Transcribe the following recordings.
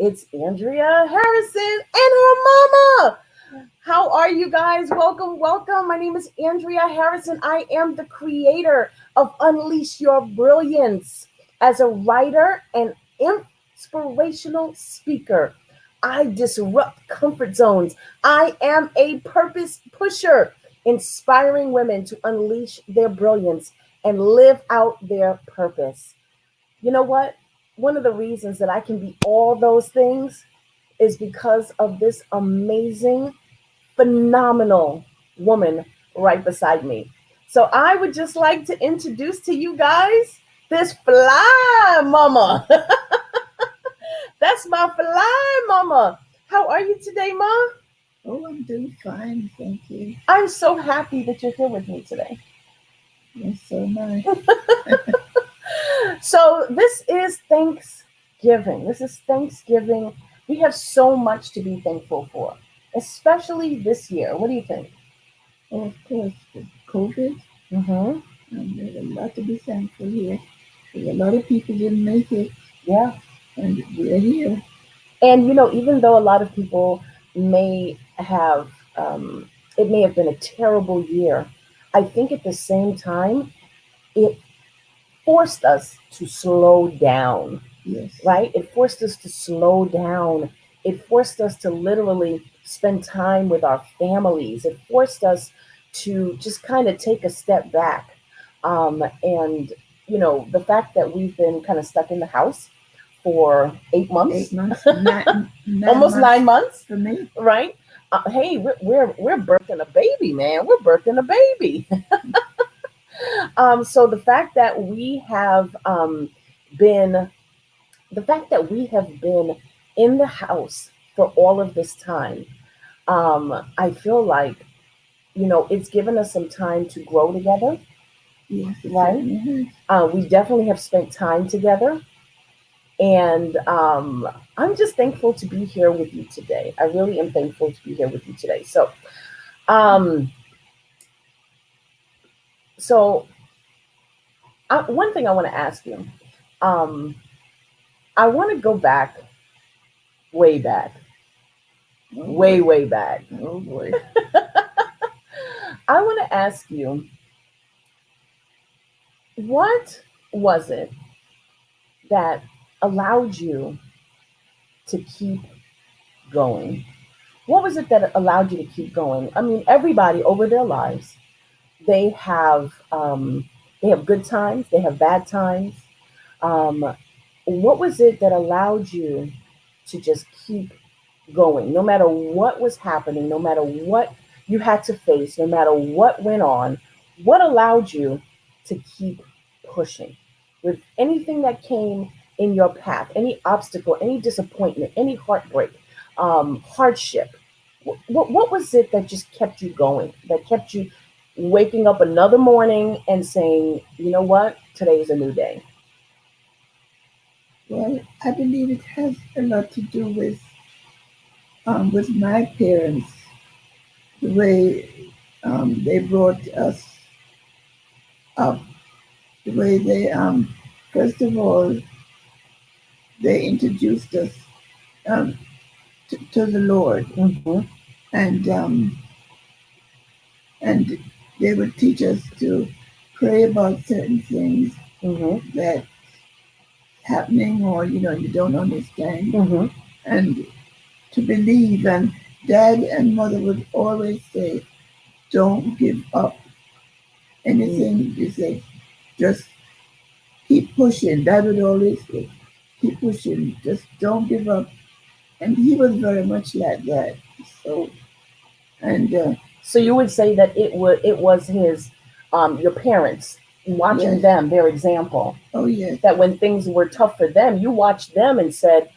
It's Andrea Harrison and her mama. How are you guys? Welcome, welcome. My name is Andrea Harrison. I am the creator of Unleash Your Brilliance. As a writer and inspirational speaker, I disrupt comfort zones. I am a purpose pusher, inspiring women to unleash their brilliance and live out their purpose. You know what? One of the reasons that I can be all those things is because of this amazing, phenomenal woman right beside me. So I would just like to introduce to you guys this fly mama. That's my fly mama. How are you today, Ma? Oh, I'm doing fine, thank you. I'm so happy that you're here with me today. Yes, so am I. So this is Thanksgiving. This is Thanksgiving. We have so much to be thankful for, especially this year. What do you think? Oh, of course, with COVID, Mm-hmm. there's a lot to be thankful here. Because a lot of people didn't make it, Yeah. and we're here. And even though a lot of people may have, it may have been a terrible year, I think at the same time, it forced us to slow down, Yes, right? It forced us to slow down. It forced us to literally spend time with our families. It forced us to just kind of take a step back. And the fact that we've been kind of stuck in the house for 8 months, 8 months, nine almost months 9 months, for me. right? Hey, we're birthing a baby, man. We're birthing a baby. So been the fact that we have been in the house for all of this time, I feel like it's given us some time to grow together, Yes, it right? certainly has. We definitely have spent time together, and I'm just thankful to be here with you today. I really am thankful to be here with you today. Um, so one thing I want to ask you, um, I want to go way back, Oh, way, boy. way back. Oh, boy. I want to ask you, what was it that allowed you to keep going? What was it that allowed you to keep going? I mean, everybody over their lives, they have um, they have good times, they have bad times. Um, what was it that allowed you to just keep going, no matter what was happening, no matter what you had to face, no matter what went on? What allowed you to keep pushing with anything that came in your path, any obstacle, any disappointment, any heartbreak, hardship? What was it that just kept you going, that kept you waking up another morning and saying, you know what, today is a new day? Well, I believe it has a lot to do with my parents, the way they brought us up, the way they, first of all, they introduced us um, to the Lord, Mm-hmm. and and they would teach us to pray about certain things Mm-hmm. that happening, or you don't understand, Mm-hmm. and to believe. And Dad and Mother would always say, "Don't give up anything." You say, "Just keep pushing." Dad would always say, "Keep pushing. Just don't give up." And he was very much like that. So, and So you would say that it was his, your parents, watching yes, them, their example, oh yes, that when things were tough for them, you watched them and said,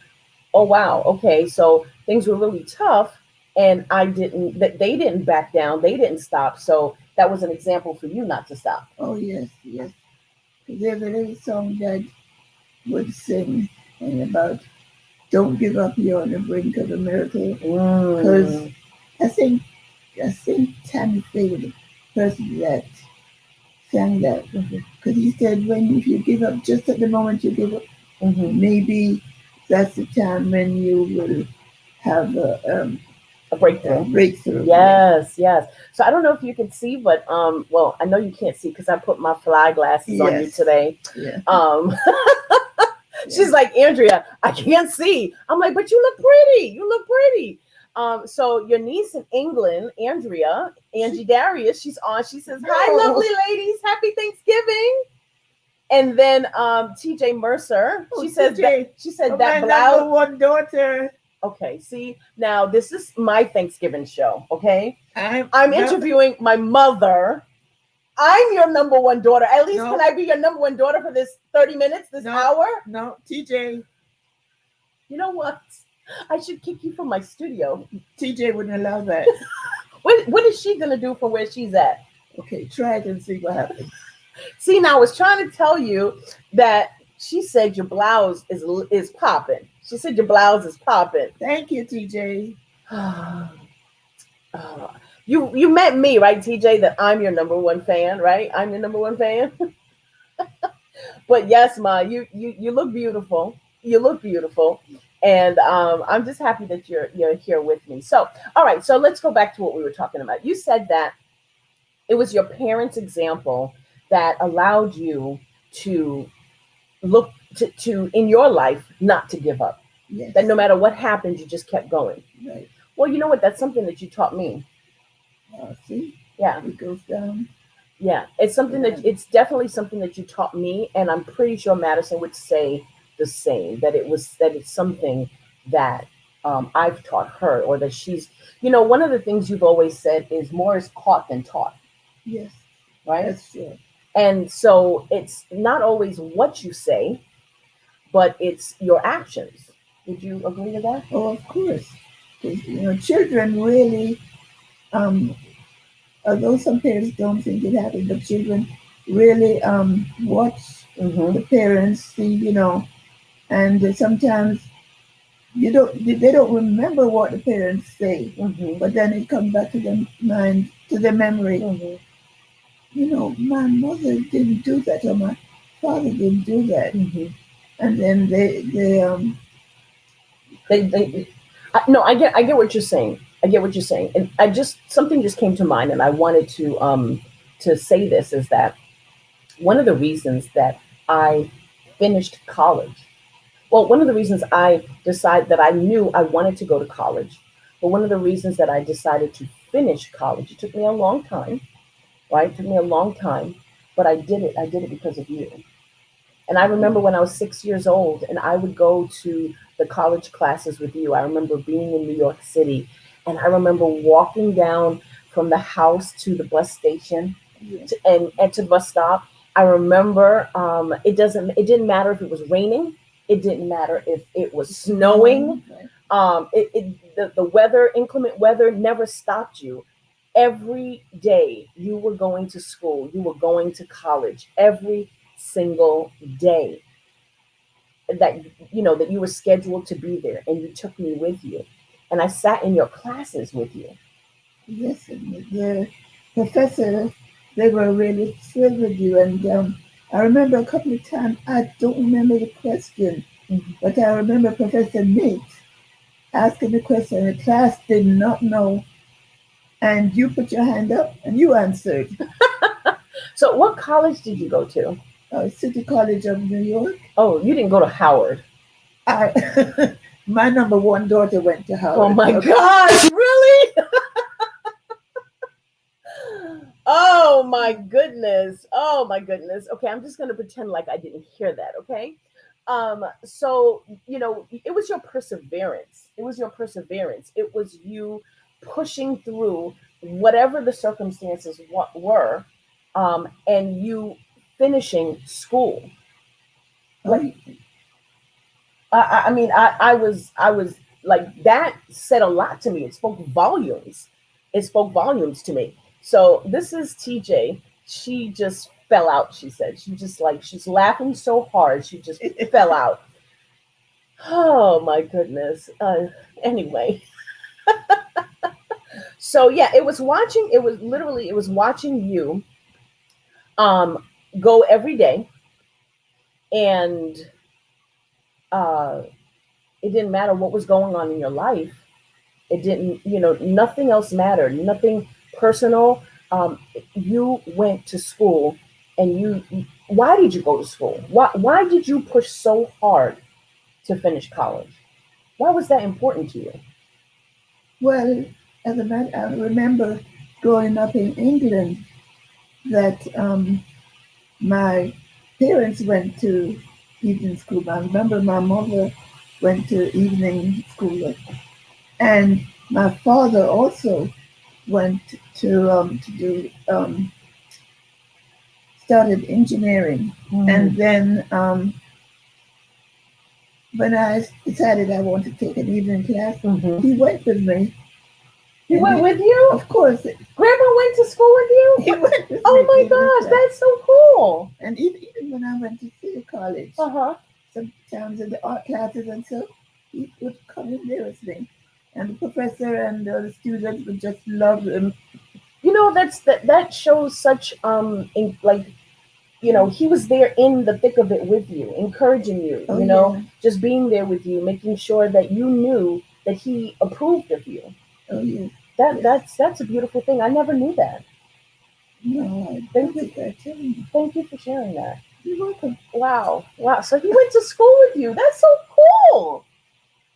"Oh wow, okay, so things were really tough, and that they didn't back down, they didn't stop. So that was an example for you not to stop." oh yes, yes. There's a little song that would sing and about don't give up, you're on the brink of a miracle. Because Mm. I think I think Tammy Faye was the person that sang that. Mm-hmm. Because he said, when if you give up just at the moment you give up, Mm-hmm. maybe that's the time when you will have A a breakthrough. breakthrough. Yes, Yes, yes. So I don't know if you can see, but well, I know you can't see because I put my fly glasses on you yes, today. yeah, Um, yeah. she's like, Andrea, I can't see. I'm like, but you look pretty. You look pretty. So your niece in England, Andrea, Angie Darius, she's on. She says, "Hi, No. lovely ladies, happy Thanksgiving." And then TJ Mercer, Oh, she says that TJ, she said oh, that my number blouse. one daughter. Okay, see, now this is my Thanksgiving show. Okay, I'm I'm no, interviewing my mother. I'm your number one daughter. At least no, can I be your number one daughter for this 30 minutes, this no, hour? no, TJ. You know what? I should kick you from my studio. TJ wouldn't allow that. What is she gonna do from where she's at? Okay, try it and see what happens. See, now I was trying to tell you that she said your blouse is popping. She said your blouse is popping. Thank you, TJ. You met me, right, TJ? That I'm your number one fan, right? I'm your number one fan. But yes, Ma, you look beautiful. You look beautiful, and I'm just happy that you're here with me. So, all right, so let's go back to what we were talking about. You said that it was your parents' example that allowed you to look to in your life not to give up. Yes, That no matter what happened, you just kept going. right. Well, you know what? That's something that you taught me. See, Yeah, it goes down. yeah. It's something Yeah. that it's definitely something that you taught me, and I'm pretty sure Madison would say the same. That it's something that I've taught her, or that she's. You know, one of the things you've always said is more is caught than taught, Yes, right? that's true. And so it's not always what you say, but it's your actions. Would you agree to that? Oh, of course. Because, children really, um, although some parents don't think it happens, but children really watch Mm-hmm. the parents, see, and sometimes they don't remember what the parents say, Mm-hmm. but then it comes back to their mind, to their memory. Mm-hmm. My mother didn't do that, or my father didn't do that, Mm-hmm. and then They no, I get what you're saying. I get what you're saying, and I just something just came to mind, and I wanted to say this is that one of the reasons that I finished college. Well, one of the reasons I decided that I knew I wanted to go to college, but one of the reasons that I decided to finish college, it took me a long time, right? It took me a long time, but I did it. I did it because of you. And I remember when I was 6 years old and I would go to the college classes with you. I remember being in New York City and I remember walking down from the house to the bus station yeah, and to the bus stop. I remember it didn't matter if it was raining, it didn't matter if it was snowing. right. The weather, inclement weather, never stopped you. Every day you were going to school, you were going to college every single day that that you were scheduled to be there, and you took me with you, and I sat in your classes with you. Yes, and the professor, they were really thrilled with you. And I remember a couple of times, I don't remember the question, Mhm. but I remember Professor Nate asking the question, the class did not know, and you put your hand up and you answered. So, what college did you go to? City College of New York. Oh, you didn't go to Howard. I, my number one daughter went to Oh Howard. my Okay. gosh, really? Oh my goodness. Oh my goodness. Okay, I'm just going to pretend like I didn't hear that, okay? So, it was your perseverance. It was your perseverance. It was you pushing through whatever the circumstances were, and you finishing school. Like, Oh, I mean, I was like that said a lot to me. It spoke volumes. It spoke volumes to me. So this is TJ. She just fell out. She said she just like she's laughing so hard she just fell out. Oh my goodness. Anyway, so yeah, it was watching. It was literally it was watching you um go every day and uh It didn't matter what was going on in your life. It didn't, nothing else mattered, nothing personal. You went to school, and why did you go to school? Why did you push so hard to finish college? Why was that important to you? Well, as a matter, I remember growing up in England that my parents went to evening school. I remember my mother went to evening school, and my father also went to do started engineering, and then when I decided I wanted to take an evening class, Mm-hmm. he went with me. He went with you? Of course, Grandma went to school with you? he went with Oh me. my gosh, that's so cool. And even when I went to City College, sometimes in the art classes and so, he would come in there with me. And the professor and the students would just love him. That shows such like, he was there in the thick of it with you, encouraging you, Oh, yeah. just being there with you, making sure that you knew that he approved of you. Oh, yeah. That's a beautiful thing. I never knew that. No, I Thank think you. I tell you. Thank you for sharing that. You're welcome. Wow. Wow. So he went to school with you. That's so cool.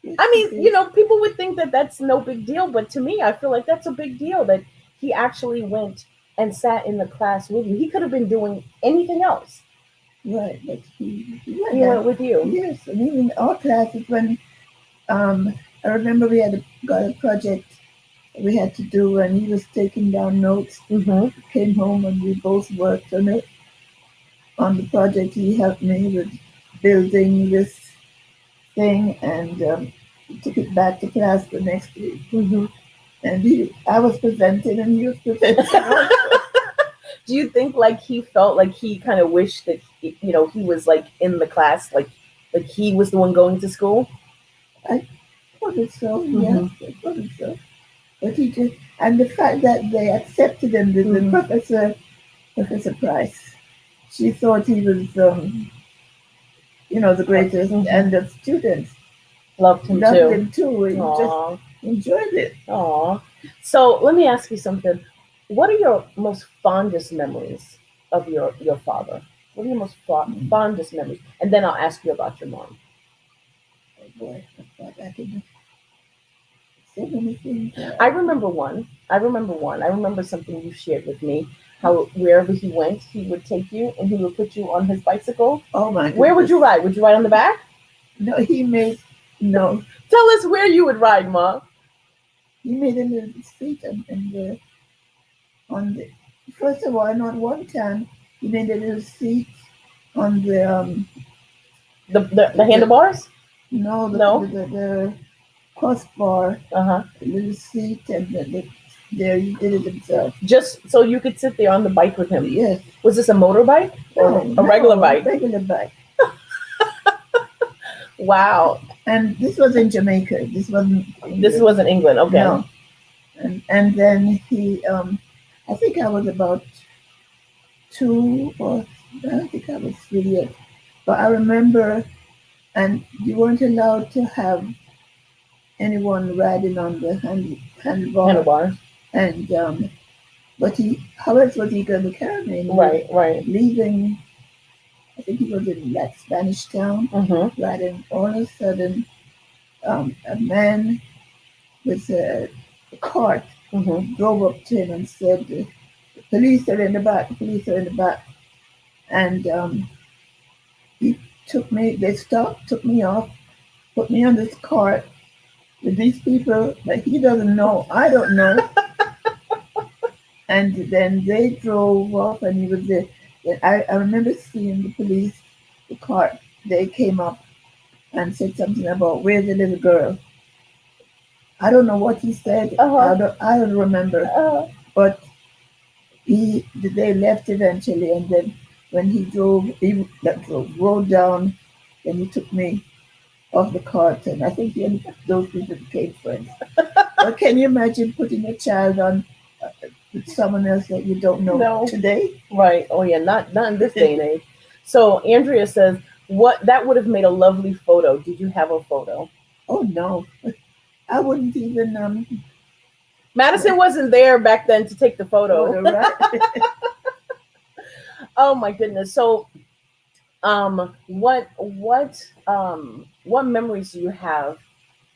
Yes, I it mean, is. people would think that that's no big deal, but to me, I feel like that's a big deal that he actually went and sat in the class with you. He could have been doing anything else. Right, but He went with you. yes, and even our classes when I remember we got a project we had to do, and he was taking down notes. Mm-hmm. Came home and we both worked on it. On the project, he helped me with building this thing, and he took it back to class the next week. Mm-hmm. And I was presenting, and he was presenting. Do you think like he felt like he kind of wished that he was like in the class, like he was the one going to school? I thought so, Mm-hmm. yes, I thought so. But he just, and the fact that they accepted him, the Professor Price, she thought he was, the greatest, and the students Loved him loved too. him too. He Aww. just enjoyed it. Aww. So let me ask you something. What are your most fondest memories of your father? What are your most fondest memories? And then I'll ask you about your mom. Oh boy, I thought I could say many things. I remember one. I remember something you shared with me. How wherever he went, he would take you and he would put you on his bicycle. Oh my goodness. Where would you ride? Would you ride on the back? No, he made no. Tell us where you would ride, Ma. He made a little seat on the. First of all, I know at one time he made a little seat on the handlebars. No, No. The crossbar. The little seat, and there he did it himself. Just so you could sit there on the bike with him. Yes. Was this a motorbike or a regular bike? Regular bike. Wow. And this was in Jamaica. This wasn't England. This wasn't England. Okay. No. And then he, I think I was about 2, or I don't think I was 3 yet. But I remember, and you weren't allowed to have anyone riding on the handlebars. And but how else was he going to carry me? Right. Leaving, I think he was in that Spanish town, riding. All of a sudden, a man with a cart drove up to him and said, "The police are in the back. The police are in the back." And he took me. They stopped, took me off, put me on this cart with these people that he doesn't know, I don't know. And then they drove off, and he was there. I remember seeing the police, the cart. They came up and said something about where's the little girl. I don't know what he said. I don't remember. But they left eventually, and then when he rode down, then he took me off the cart, and I think those people became friends. But can you imagine putting a child on with someone else that you don't know today? Right. Oh yeah, not in this day and age. So Andrea says, "What that would have made a lovely photo. Did you have a photo?" Oh no, I wouldn't even Madison wasn't there back then to take the photo. photo, right? Oh my goodness. So, what memories do you have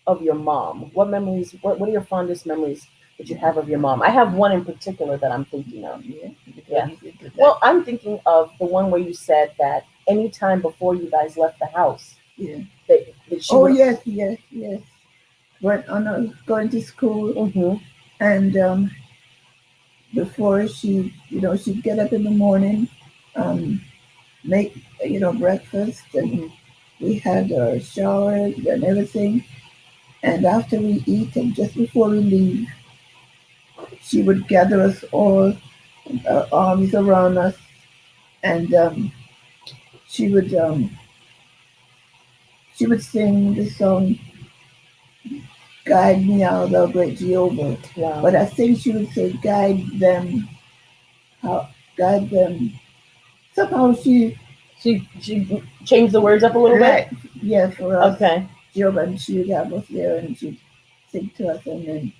of your mom? What memories? What are your fondest memories that you have of your mom? I have one in particular that I'm thinking of. Yeah. What Yeah. do you think of that? Well, I'm thinking of the one where you said that anytime before you guys left the house, Yeah. that she Oh would. yes, yes, yes. When on going to school, Mm-hmm, and before she, she'd get up in the morning, um, make breakfast, and mm-hmm, we had our showers and everything. And after we eat, and just before we leave, she would gather us all, arms around us, and she would um, she would sing the song "Guide Me Out, Thou Great Jehovah." wow. But I think she would say, "Guide them, how guide them." Somehow She changed the words up a little bit. right, yeah, for us, Okay. Jehovah, and she would have us there, and she'd sing to us, and then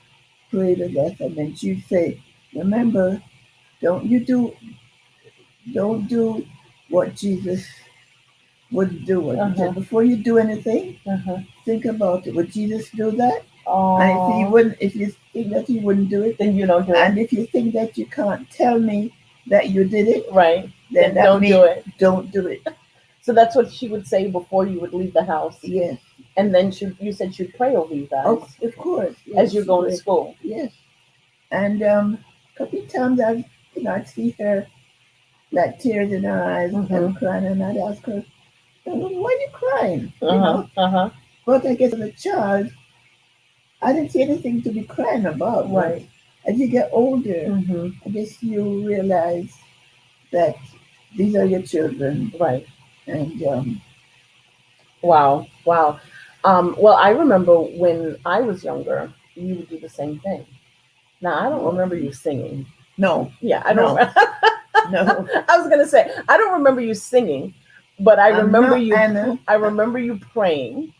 pray with us, and then she'd say, "Remember, don't you do don't do what Jesus wouldn't do it. Uh He huh. said, before you do anything, Uh huh. think about it. Would Jesus do that? And Oh, if you think that he wouldn't do it, then you don't do it. and if you think that you can't tell me that you did it, Right. then Then that don't do means it. don't do it. So that's what she would say before you would leave the house. Yes. And then you said she'd pray over you guys Of course. as Yes. you're She going to would. school. Yes. And a couple of times I'd see her like tears in her eyes Mm-hmm. and crying, and I'd ask her, why are you crying? Uh huh. Uh huh. But I guess as a child, I didn't see anything to be crying about. But Right. as you get older, Mm-hmm. I guess you realize that these are your children, Right. and Wow. Wow. Well, I remember when I was younger, you would do the same thing. Now, I don't well, remember you singing. no, Yeah, I don't. no, no, I was gonna say I don't remember you singing, but I I'm remember not you. Anna. I remember you praying.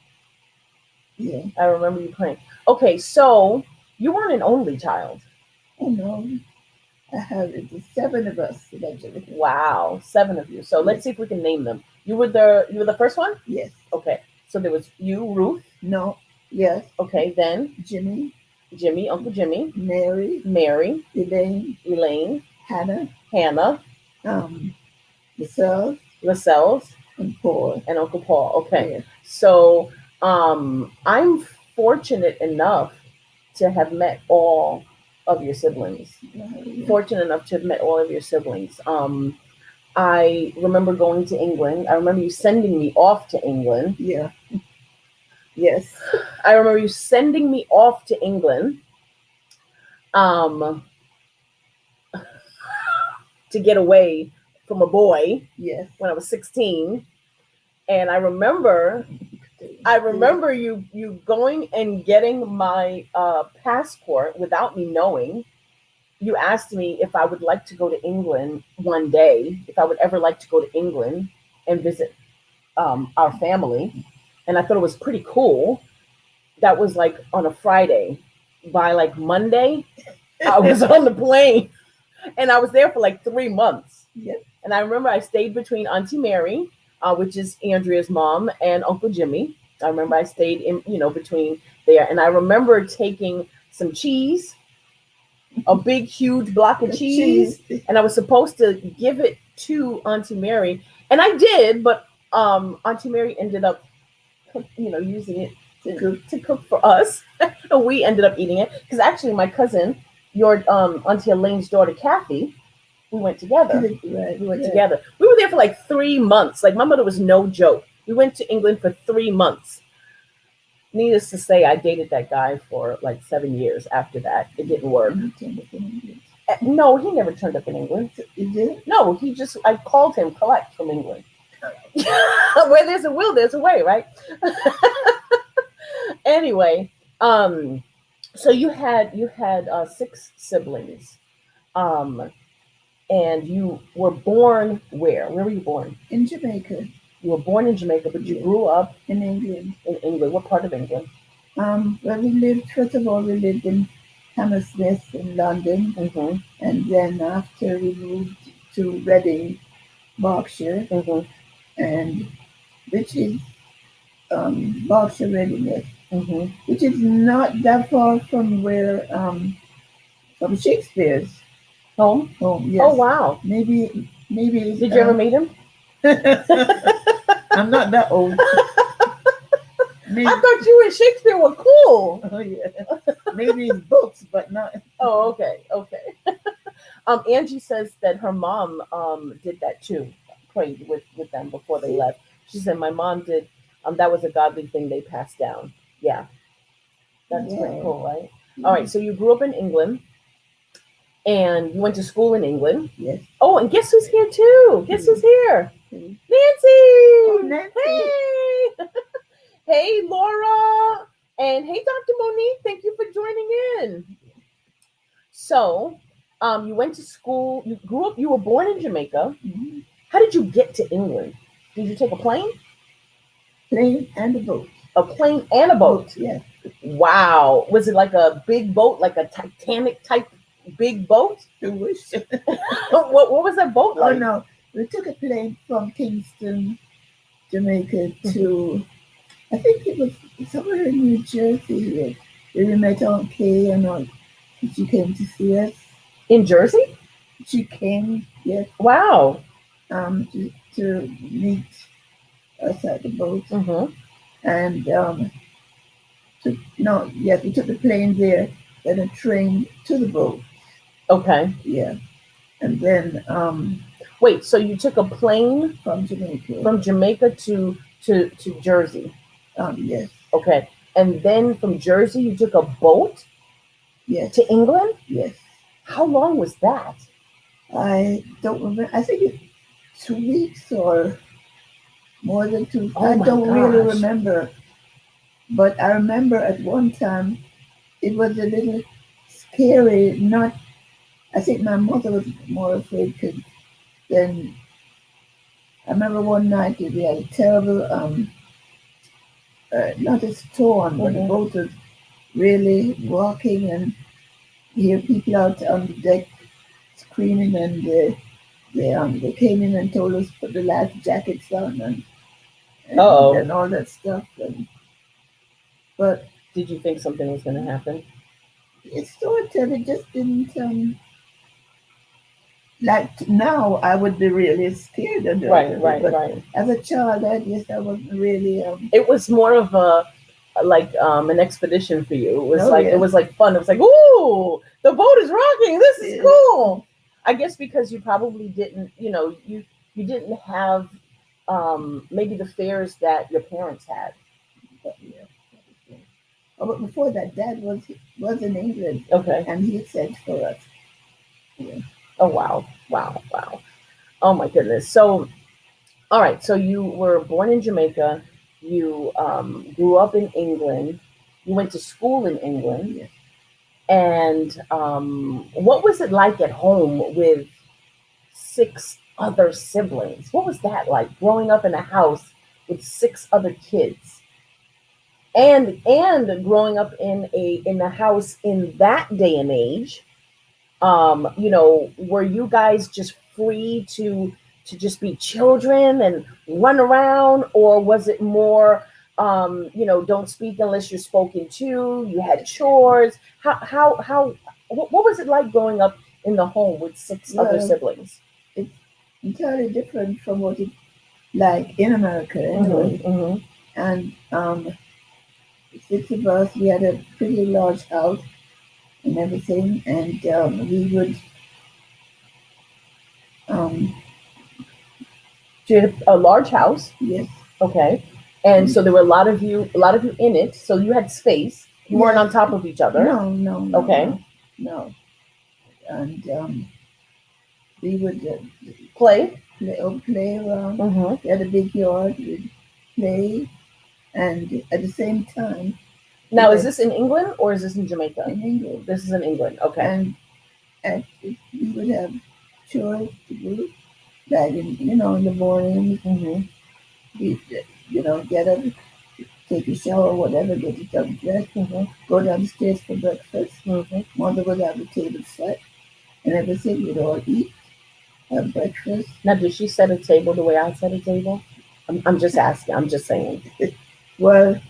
Yeah, I remember you praying. Okay, so you weren't an only child. oh no, I have it. There's seven of us eventually. Wow, seven of you. So let's Yes, see if we can name them. You were the first one. yes, Okay, so there was you, Ruth. no, yes, Okay, then Jimmy, Jimmy, Uncle Jimmy, Mary, Mary, Elaine, Elaine, Hannah, Hannah, um, Lascelles, Lascelles, and Paul. and Uncle Paul. Okay, Yeah, so I'm fortunate enough to have met all of your siblings. yeah, Fortunate enough to have met all of your siblings. I remember going to England. I remember you sending me off to England. yeah, yes, I remember you sending me off to England um, to get away from a boy yes. when I was 16. And I remember you going and getting my passport without me knowing. You asked me if I would like to go to England one day, if I would ever like to go to England and visit our family. And I thought it was pretty cool. That was like on a Friday. By like Monday, I was on the plane and I was there for like 3 months. Yep. And I remember I stayed between Auntie Mary, which is Andrea's mom, and Uncle Jimmy. I remember I stayed in between there. And I remember taking some cheese, a big, huge block of cheese, Cheese. and I was supposed to give it to Auntie Mary. And I did, but Auntie Mary ended up using it to cook for us, and we ended up eating it because actually my cousin, your Auntie Elaine's daughter Kathy, we went together. Right, We went right. together. We were there for like 3 months. Like my mother was no joke. We went to England for 3 months. Needless to say, I dated that guy for like 7 years after that. It didn't work. And he turned up in English. No, he never turned up in England. You did? No, I called him collect from England. Where there's a will, there's a way, right? Anyway, so you had 6 siblings, um, and you were born where? Where were you born? In Jamaica. You were born in Jamaica, but you Yeah. grew up In England. in England. What part of England? Well, we lived, first of all, we lived in Hammersmith in London, Mhm. and then after we moved to Reading, Berkshire, Mhm. and which is Berkshire Reading, yes, Mhm. which is not that far from where from Shakespeare's Home. home. Oh Yes, wow. maybe. Did you ever meet him? I'm not that old. I Maybe. thought you and Shakespeare were cool. Oh yeah. Maybe it's books, but not. Oh, okay, okay. Angie says that her mom did that too, prayed with them before they See? left. She said my mom did. That was a godly thing they passed down. Yeah, that's pretty Yeah. cool, right? All Yeah. right, so you grew up in England and you went to school in England. Yes. Oh, and guess who's here too? Guess who's here? Okay. Oh, Nancy. Nancy. Hey, hey, Laura, and hey, Dr. Monique. Thank you for joining in. So, you went to school. You grew up. You were born in Jamaica. Mhm. How did you get to England? Did you take a plane? Plane and a boat. A plane and a Boat. boat. Yes. Wow. Was it like a big boat, like a Titanic type big boat? I wish. What was that boat Oh like? no, we took a plane from Kingston, Jamaica Mhm. to, I think it was somewhere in New Jersey. Where we met Aunt Kay and all. She came to see us. In Jersey? She came, yes, Wow. to meet us at the boat. Mm-hmm. And no, yes, we took the plane there, then a train to the boat. Okay. Yeah, and then Wait. So you took a plane from Jamaica. from Jamaica to Jersey? Yes, Okay. And then from Jersey you took a boat yes, to England? yes. How long was that? I don't remember. I think it's 2 weeks or more than two. Oh I my don't really gosh. remember, but I remember at one time it was a little scary. Not, I think my mother was more afraid because then I remember one night we had a terrible, not a storm, but the Mm-hmm. boat was really rocking, and you hear people out on the deck screaming, and they came in and told us to put the life jackets on Uh-oh. and all that stuff. But Did you think something was going to happen? it sort of, it just didn't, like now I would be really scared of Right, it, right, but right. as a child, I guess I wasn't really, It was more of a like an expedition for you. oh It yeah, was like fun. It was like, ooh, the boat is rocking. This is yeah, cool. I guess because you probably didn't, you didn't have maybe the fears that your parents had. but yeah. Oh, but before that, Dad was in England, Okay. and he sent for us. Yeah. Oh wow, wow, wow. Oh my goodness. So all right. So you were born in Jamaica. You grew up in England. You went to school in England. Yes. And what was it like at home with six other siblings? What was that like growing up in a house with six other kids? And growing up in a house in that day and age, were you guys just free to just be children and run around, or was it more, don't speak unless you're spoken to? You had chores. How what was it like growing up in the home with six other Well, siblings? it's entirely different from what it's like in America, Mm-hmm, anyway. mm-hmm. And six of us, we had a pretty large house and everything, and we would, um, So you had a large house, yes, okay, and and so there were a lot of you in it. So you had space. You weren't yes, on top of each other. no, no, no, Okay, no, no, and we would play. play around. Mm-hmm. We had a big yard. We'd play, and at the same time, we Now, is had this in England or is this in Jamaica? in England, This is in England. Okay. and we would have chores to do, like in the morning, Mm-hmm. we get up, take a shower, whatever, get yourself dressed, Mhm. go downstairs for breakfast. Mhm. Mother would have the table set and everything. We'd all eat, have breakfast. Now, did she set a table the way I set a table? I'm just asking. I'm just saying. Well,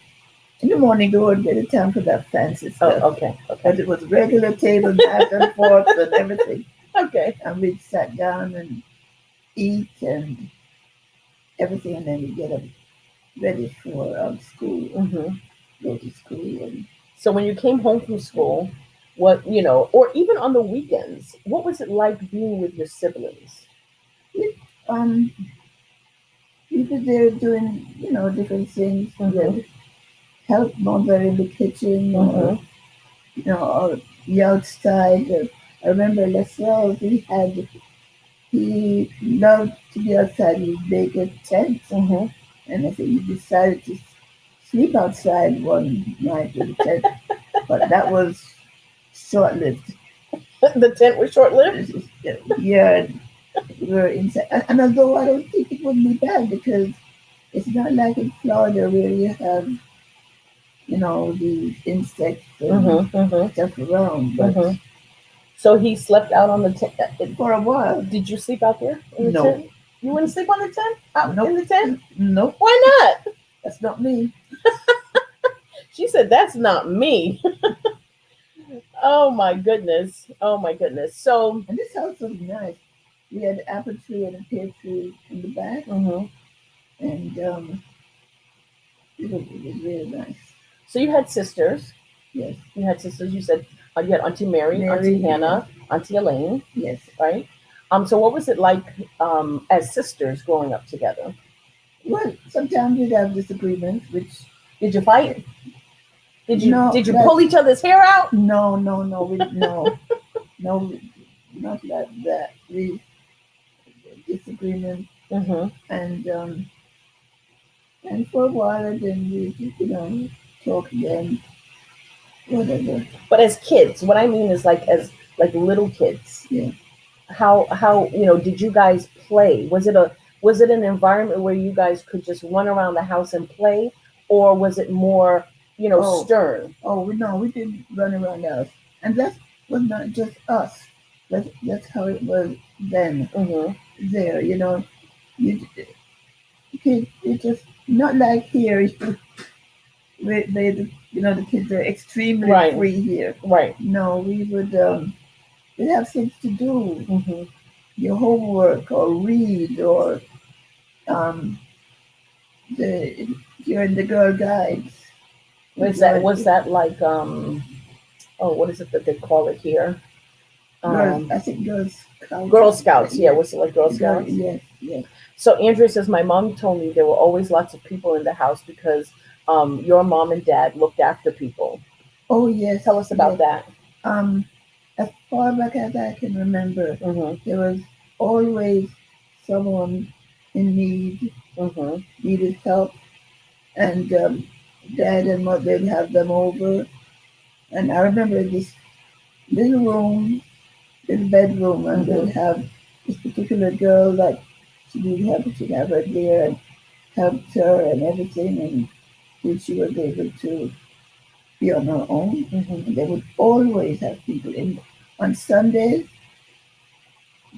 in the morning, we wouldn't get a time for that fancy Oh, stuff. okay, okay, But it was regular table, knives and forks and everything. okay. And we'd sat down and eat and everything, and then we'd get up ready for school, Hmm. go to school. And So when you came home from school, what or even on the weekends, what was it like being with your siblings? we, um, we were there doing, different things. Mhm. We'd help mother in the kitchen or, Mhm. or be outside. I remember Lascelles, he loved to be outside. He'd make a tent. Mhm. And I think he decided to sleep outside one night with the tent, but that was short lived. The tent was short lived. Yeah, we were inside. And although I don't think it would be bad because it's not like in Florida where you have, the insects and Mhm. Mhm. stuff around, but Mhm. So he slept out on the tent. for a while, Did you sleep out there in the no. tent? You wouldn't sleep on the tent? Out in Nope. the tent? Nope. Why not? That's not me. She said, "That's not me." Oh my goodness. Oh my goodness. So, And this house was nice. We had an apple tree and a pear tree in the back, mhm. and it was really nice. So you had sisters. Yes. You had sisters. You said you had Auntie Mary, Mary, Auntie yes. Hannah, Auntie Elaine, Yes. right? So what was it like as sisters growing up together? Well, sometimes we'd have disagreements, which Did you fight? Did you no, did you that pull each other's hair out? no, no, not like that. We disagreements Hmm. and for a while, and then we talk again, whatever. But as kids, what I mean is like as like little kids. Yeah. How did you guys play? Was it an environment where you guys could just run around the house and play, or was it more Oh, stern? oh, we did run around the house, and that was not just us. That's how it was then. Hmm. There, you kids, it's just not like here. The kids are extremely Right, free here. right. No, we'd have things to do, Hmm. your homework or read or um, if you're in the Girl Guides, you Was join that like oh, what is it that they call it here? girls. Um, I think Girl Scouts. Girl Scouts. Yeah, Yes, was it like Girl girl. Scouts? Yes, yes. So Andrea says my mom told me there were always lots of people in the house because your mom and dad looked after people. Oh yes, Tell us about yes. that. Um, as far back as I can remember, Hmm. there was always someone in need, Hmm. needed help, and dad and mother would have them over. And I remember this little room, little bedroom, and they'd Hmm. have this particular girl that she needed help, she'd have her there and helped her and everything, and till she was able to be on her own. Hmm. And they would always have people in. On Sundays,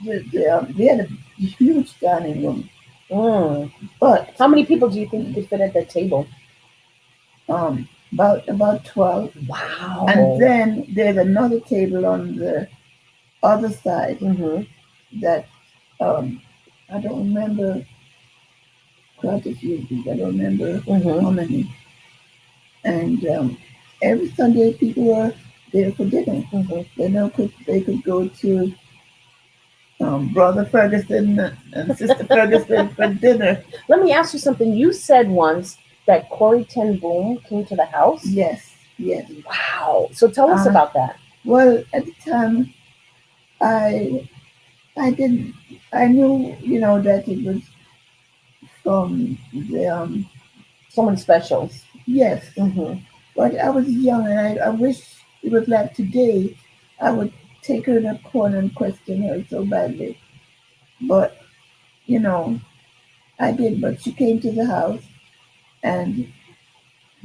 they had a huge dining room, Mm. but How many people do you think you could fit at that table? about 12. And Wow. then there's another table on the other side Hmm. that I don't remember quite a few people. I don't remember Hmm. how many. And every Sunday people were there for dinner. Hmm. They could go to Brother Ferguson and Sister Ferguson for dinner. Let me ask you something. You said once that Corey Ten Boom came to the house. Yes, yes. Wow. So tell us Uh, about that. well, at the time, I I didn't. I knew, that it was from the Someone special. yes, Hmm. but I was young, and I wish it was like today. I would take her in a corner and question her so badly. But you know, I did. But she came to the house, and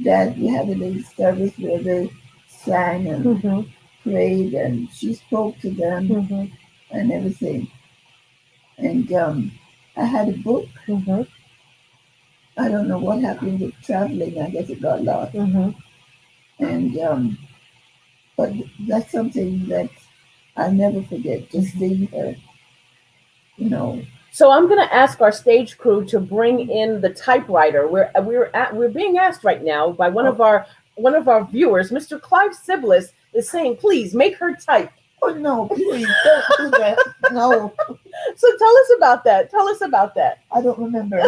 Dad, we had a little service where they sang and Mm-hmm. prayed, and she spoke to them Mm-hmm. and everything. And I had a book. Mm-hmm. I don't know what happened with traveling. I guess it got lost. Mm-hmm. And but that's something that I'll never forget. Just seeing her, you know. So I'm going to ask our stage crew to bring in the typewriter. We're being asked right now by Oh, one of our viewers, Mr. Clive Siblis, is saying, please make her type. oh no, please don't do that. No, So tell us about that. Tell us about that. I don't remember.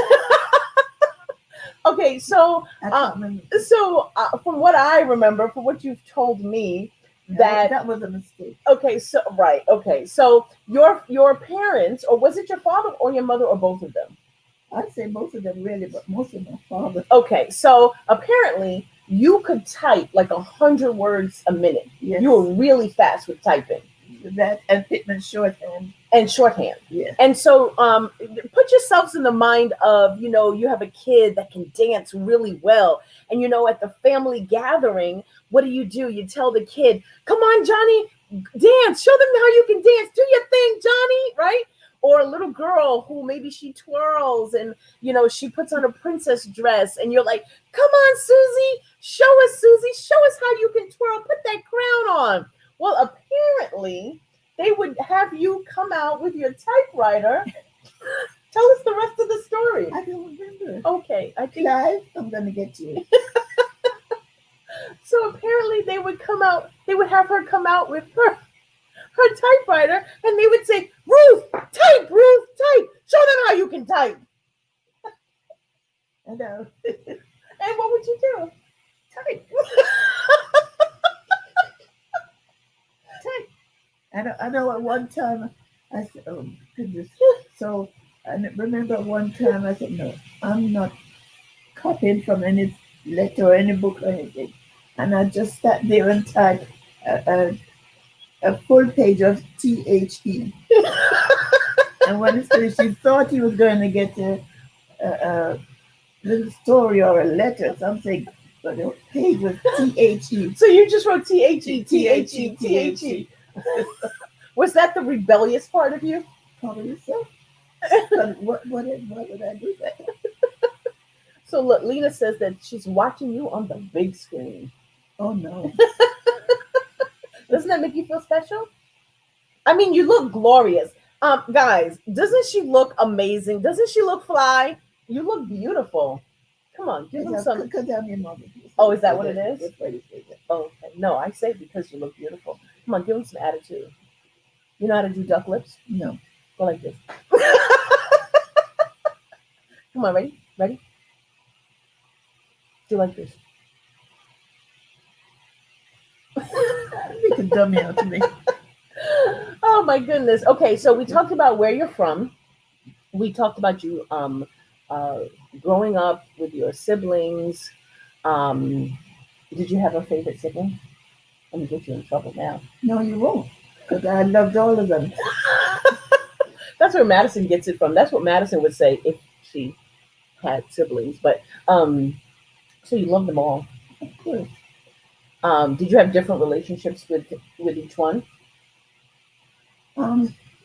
Okay, so I can't remember. from what I remember, from what you've told me, that That was a mistake. okay, so right, okay, so your parents, or was it your father or your mother, or both of them? I'd say both of them really, but most of my father. Okay, so apparently you could type like 100 words a minute. Yes. You were really fast with typing That and Pittman shorthand. and shorthand. Yeah. And so, put yourselves in the mind of, you have a kid that can dance really well. And, at the family gathering, what do? You tell the kid, come on, Johnny, dance, show them how you can dance. Do your thing, Johnny, right? Or a little girl who maybe she twirls and, she puts on a princess dress and you're like, come on, Susie, show us how you can twirl. Put that crown on. Well, apparently, they would have you come out with your typewriter. Tell us the rest of the story. I don't remember. Okay, I think Clive, I'm gonna get you. so. Apparently, they would come out. They would have her come out with her typewriter, and they would say, "Ruth, type, Ruth, type. Show them how you can type." I know. And what would you do? Type. Type. I know at one time I said, oh goodness. So I remember one time I said, no, I'm not copying from any letter or any book or anything. And I just sat there and typed a full page of THE. And when it's finished, she thought he was going to get a little story or a letter, something, but the page was THE. So you just wrote THE. Was that the rebellious part of you? Probably so. But what would I do that? So look, Lena says that she's watching you on the big screen. Oh no. Doesn't that make you feel special? I mean, you look glorious. Guys, doesn't she look amazing? Doesn't she look fly? You look beautiful. Come on, give them some. Because I'm your mother. Oh, is that what it is? That's what it is. Oh, okay. No, I say because you look beautiful. Come on, give them some attitude. You know how to do duck lips? No. Go like this. Come on, ready? Ready? Do like this. You can dumb me out to me. Oh my goodness. Okay, so we talked about where you're from. We talked about you growing up with your siblings. Did you have a favorite sibling? I'm gonna get you in trouble now. No, you won't. Because I loved all of them. That's where Madison gets it from. That's what Madison would say if she had siblings. But so you love them all. Of course. Did you have different relationships with each one?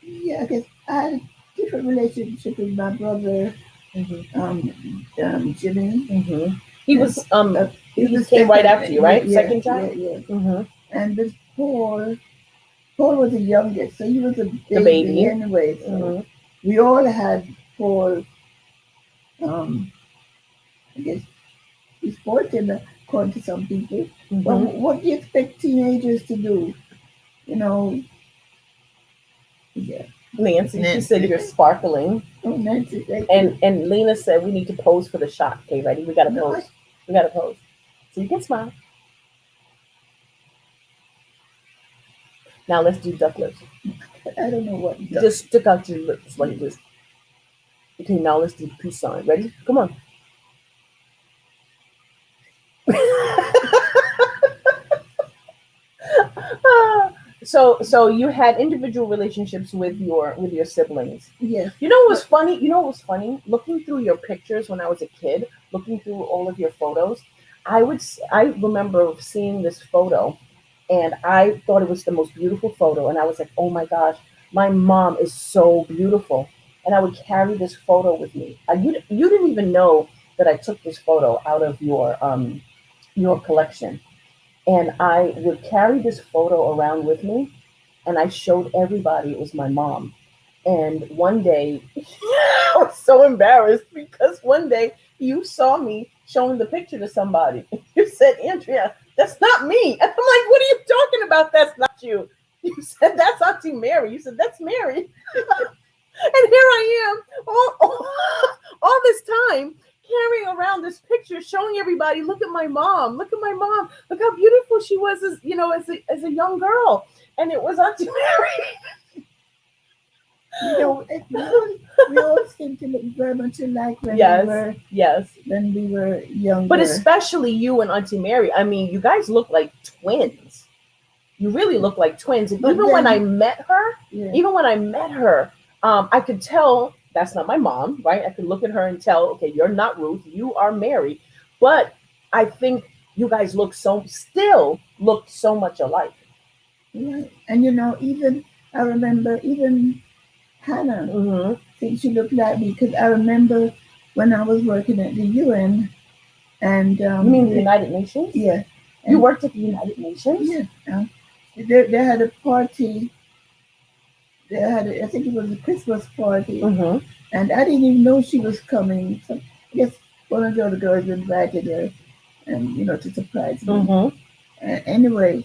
Yeah, I guess I had a different relationship with my brother, Jimmy. Mm-hmm. He was He came right after you, right? Yeah, Second child. Yeah. Mm-hmm. And with Paul was the youngest, so he was a baby. anyway. So we all had Paul. I guess he's 14 according to some people. But what do you expect teenagers to do? Yeah. Nancy, she said you're sparkling. Oh, Nancy, and Lena said we need to pose for the shot. Okay, ready? We gotta pose. We gotta pose. So you can smile. Now let's do duck lips. I don't know what. Just stick out your lips like this. Okay, now let's do the peace sign. Ready? Come on. So you had individual relationships with your siblings. Yes. You know what was funny? Looking through your pictures when I was a kid, looking through all of your photos, I remember seeing this photo, and I thought it was the most beautiful photo, and I was like, oh my gosh, my mom is so beautiful, and I would carry this photo with me. You didn't even know that I took this photo out of your collection, and I would carry this photo around with me, and I showed everybody it was my mom. And one day, I was so embarrassed because one day you saw me showing the picture to somebody. You said, Andrea, that's not me. And I'm like, what are you talking about? That's not you. You said, that's Auntie Mary. You said, that's Mary. And here I am, all this time, carrying around this picture, showing everybody, look at my mom, look at my mom, look how beautiful she was as as a young girl. And it was Auntie Mary. We all seem to look very much alike Yes, yes. when we were But younger. especially you and Auntie Mary. I mean, you guys look like twins. You really look like twins. And But even when I then, met her, yeah, even when I met her, I could tell that's not my mom, right? I could look at her and tell, okay, you're not Ruth, you are Mary. But I think you guys still look so much alike. yeah. And even I remember even Hannah Hmm. thinks she looked like me because I remember when I was working at the UN and You mean the United Nations? yeah, You and worked at the United Nations? yeah, they had a party. I think it was a Christmas party, Mm-hmm. and I didn't even know she was coming. So I guess one of the other girls invited her, and to surprise me. Mm-hmm. Anyway,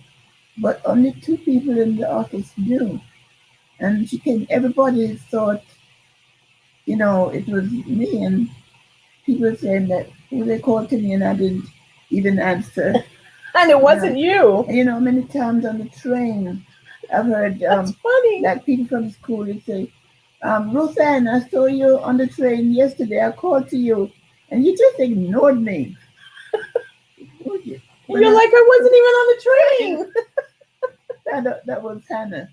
but only two people in the office knew, and she came. Everybody thought it was me, and people saying that who they called to me, and I didn't even answer. And it Yeah. wasn't you. And, many times on the train, I've heard That's funny. like people from school would say, Ruth Ann, I saw you on the train yesterday. I called to you, and you just ignored me. Ignored you. And But you're like, I wasn't even on the train. that was Hannah.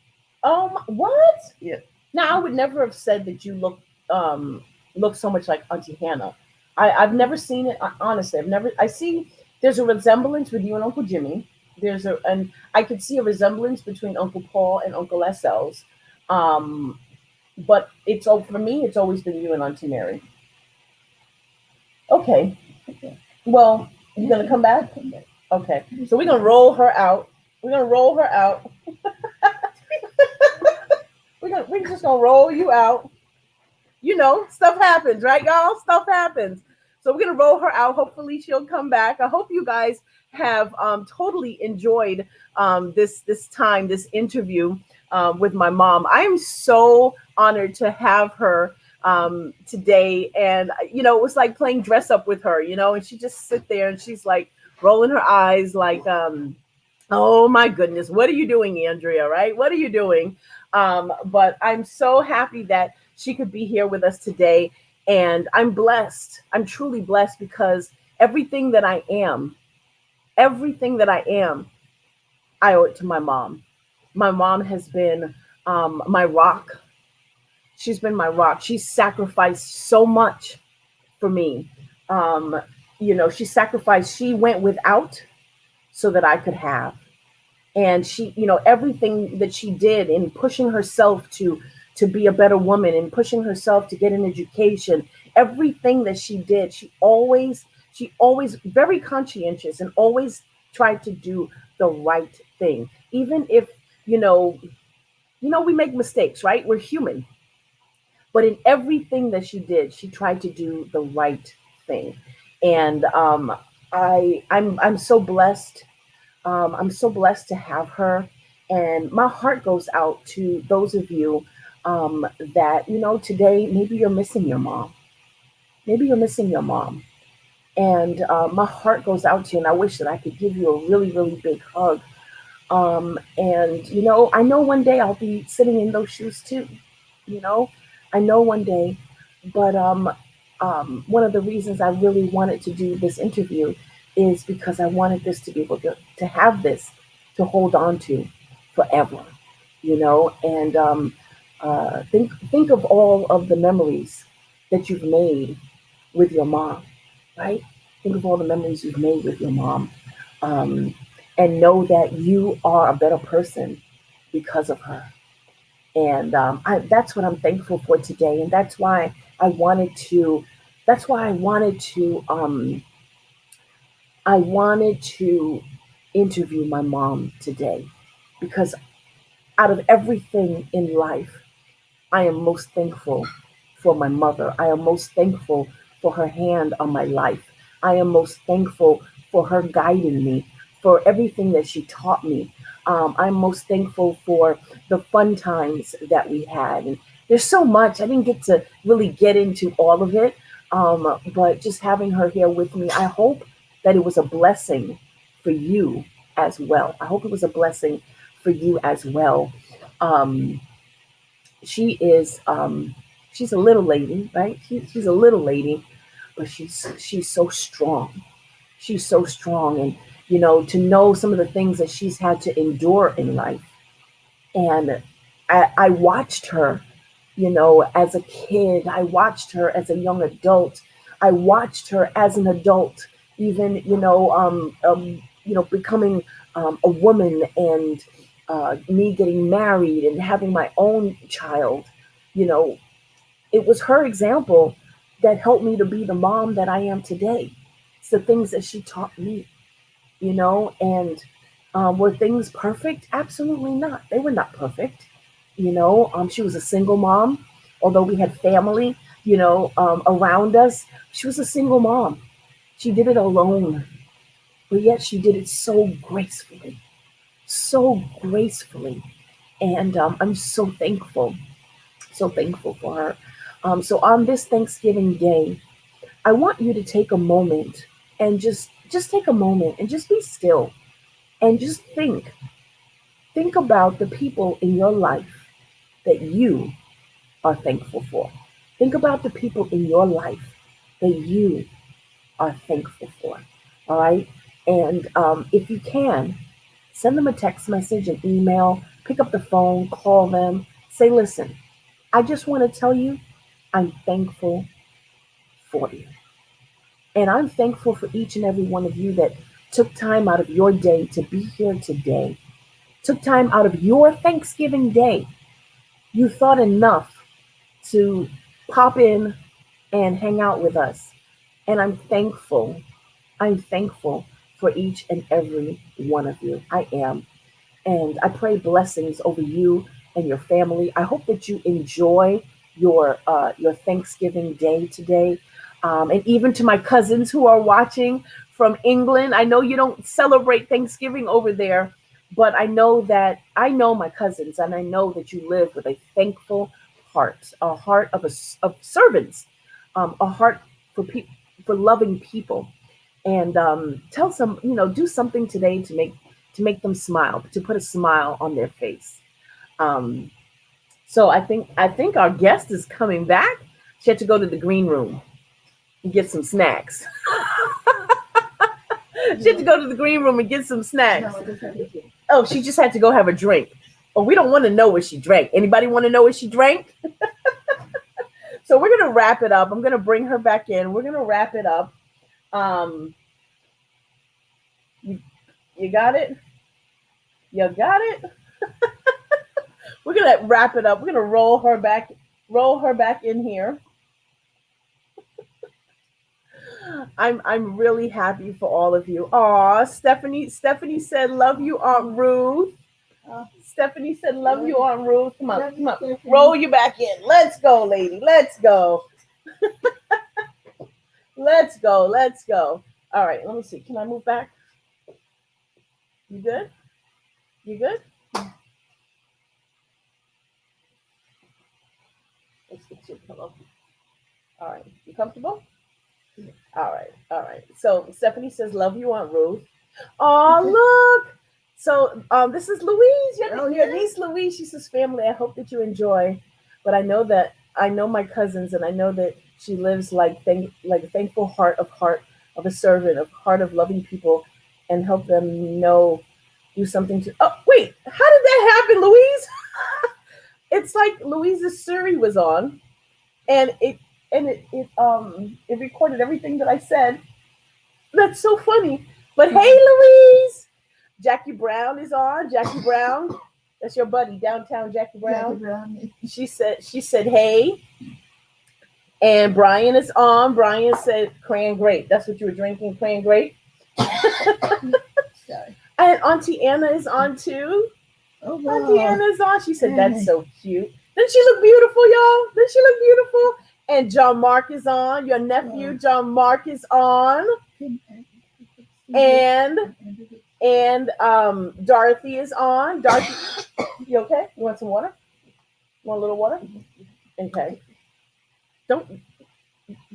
What? Yeah. Now I would never have said that you um look so much like Auntie Hannah. I've never seen it. Honestly, I've never. I see there's a resemblance with you and Uncle Jimmy. And I could see a resemblance between Uncle Paul and Uncle SL's. Um, but for me, it's always been you and Auntie Mary. Okay, Okay. well, you gonna Okay. come back? Come back. Okay, so we're gonna roll her out. We're gonna roll her out. We're just gonna roll you out. Stuff happens, right, y'all? Stuff happens. So we're gonna roll her out. Hopefully, she'll come back. I hope you guys have totally enjoyed this time, this interview with my mom. I am so honored to have her today, and it was like playing dress up with her, and she just sit there and she's like rolling her eyes, like, oh my goodness, what are you doing, Andrea? Right? What are you doing? But I'm so happy that she could be here with us today. And I'm blessed. I'm truly blessed because everything that I am, everything that I am, I owe it to my mom. My mom has been my rock. She's been my rock. She's sacrificed so much for me. Um, she sacrificed, she went without so that I could have. And she, everything that she did in pushing herself to be a better woman and pushing herself to get an education, everything that she did, she always very conscientious and always tried to do the right thing, even if you know we make mistakes, right? We're human. But in everything that she did, she tried to do the right thing. And I'm so blessed. I'm so blessed to have her. And my heart goes out to those of you that, today maybe you're missing your mom. Maybe you're missing your mom. And my heart goes out to you. And I wish that I could give you a really, really big hug. And, I know one day I'll be sitting in those shoes too. You know, I know one day. But one of the reasons I really wanted to do this interview is because I wanted this to be able to have this to hold on to forever, and think of all of the memories that you've made with your mom, right? Think of all the memories you've made with your mom, um, and know that you are a better person because of her. And that's what I'm thankful for today, and that's why I wanted to. That's why I wanted to interview my mom today, because out of everything in life, I am most thankful for my mother. I am most thankful for her hand on my life. I am most thankful for her guiding me, for everything that she taught me. I'm most thankful for the fun times that we had. And there's so much. I didn't get to really get into all of it, but just having her here with me, I hope that it was a blessing for you as well. I hope it was a blessing for you as well. Um, she is she's a little lady, right? She's a little lady, but she's so strong. She's so strong, and to know some of the things that she's had to endure in life. And I watched her, as a kid. I watched her as a young adult. I watched her as an adult, even becoming a woman, and me getting married and having my own child. You know, it was her example that helped me to be the mom that I am today. It's the things that she taught me, and were things perfect? Absolutely not. They were not perfect. She was a single mom, although we had family, around us. She was a single mom. She did it alone, but yet she did it so gracefully. And I'm so thankful for her. So on this Thanksgiving Day, I want you to take a moment and just take a moment and just be still and just think about the people in your life that you are thankful for. Think about the people in your life that you are thankful for. All right. And if you can, send them a text message, an email, pick up the phone, call them, say, listen, I just want to tell you I'm thankful for you. And I'm thankful for each and every one of you that took time out of your day to be here today, took time out of your Thanksgiving day. You thought enough to pop in and hang out with us. And I'm thankful. I'm thankful for each and every one of you. I am. And I pray blessings over you and your family. I hope that you enjoy your Thanksgiving day today. And even to my cousins who are watching from England, I know you don't celebrate Thanksgiving over there, but I know my cousins, and I know that you live with a thankful heart, a heart of servants, a heart for people, for loving people. And tell some, do something today to make them smile, to put a smile on their face. Um, so I think our guest is coming back. She had to go to the green room and get some snacks. She had to go to the green room and get some snacks. Oh, she just had to go have a drink. Oh, we don't want to know what she drank. Anybody want to know what she drank? So we're gonna wrap it up. I'm gonna bring her back in. We're gonna wrap it up. Um, you, you got it. You got it. We're gonna wrap it up. We're gonna roll her back in here. I'm really happy for all of you. Aw, Stephanie said love you, Aunt Ruth. Stephanie said love you, Aunt Ruth. Come on, come on. Roll you back in. Let's go, lady. Let's go. Let's go. Let's go. All right, let me see. Can I move back? You good? You good? Let's get you a pillow. All right. You comfortable? All right. All right. So Stephanie says, love you, Aunt Ruth. Oh, look. So this is Louise, your niece Louise. She says, family, I hope that you enjoy. But I know my cousins, and I know that she lives like a thankful heart of a servant, of heart of loving people, and help them do something to. Oh, wait, how did that happen, Louise? It's like Louise's Siri was on, and it recorded everything that I said. That's so funny. But hey, Louise, Jackie Brown is on. Jackie Brown, that's your buddy downtown, Jackie Jackie Brown. Brown. She said hey, and Brian is on. Brian said cran grape. That's what you were drinking, cran grape. Sorry. And Auntie Anna is on too. Oh Auntie wow. Anna's on. She said that's Hey. so cute. Doesn't she look beautiful, y'all? Doesn't she look beautiful? And John Mark is on. Your nephew Wow. John Mark is on. Can- And Dorothy is on. Dorothy, you okay? You want some water? Want a little water? Okay. Don't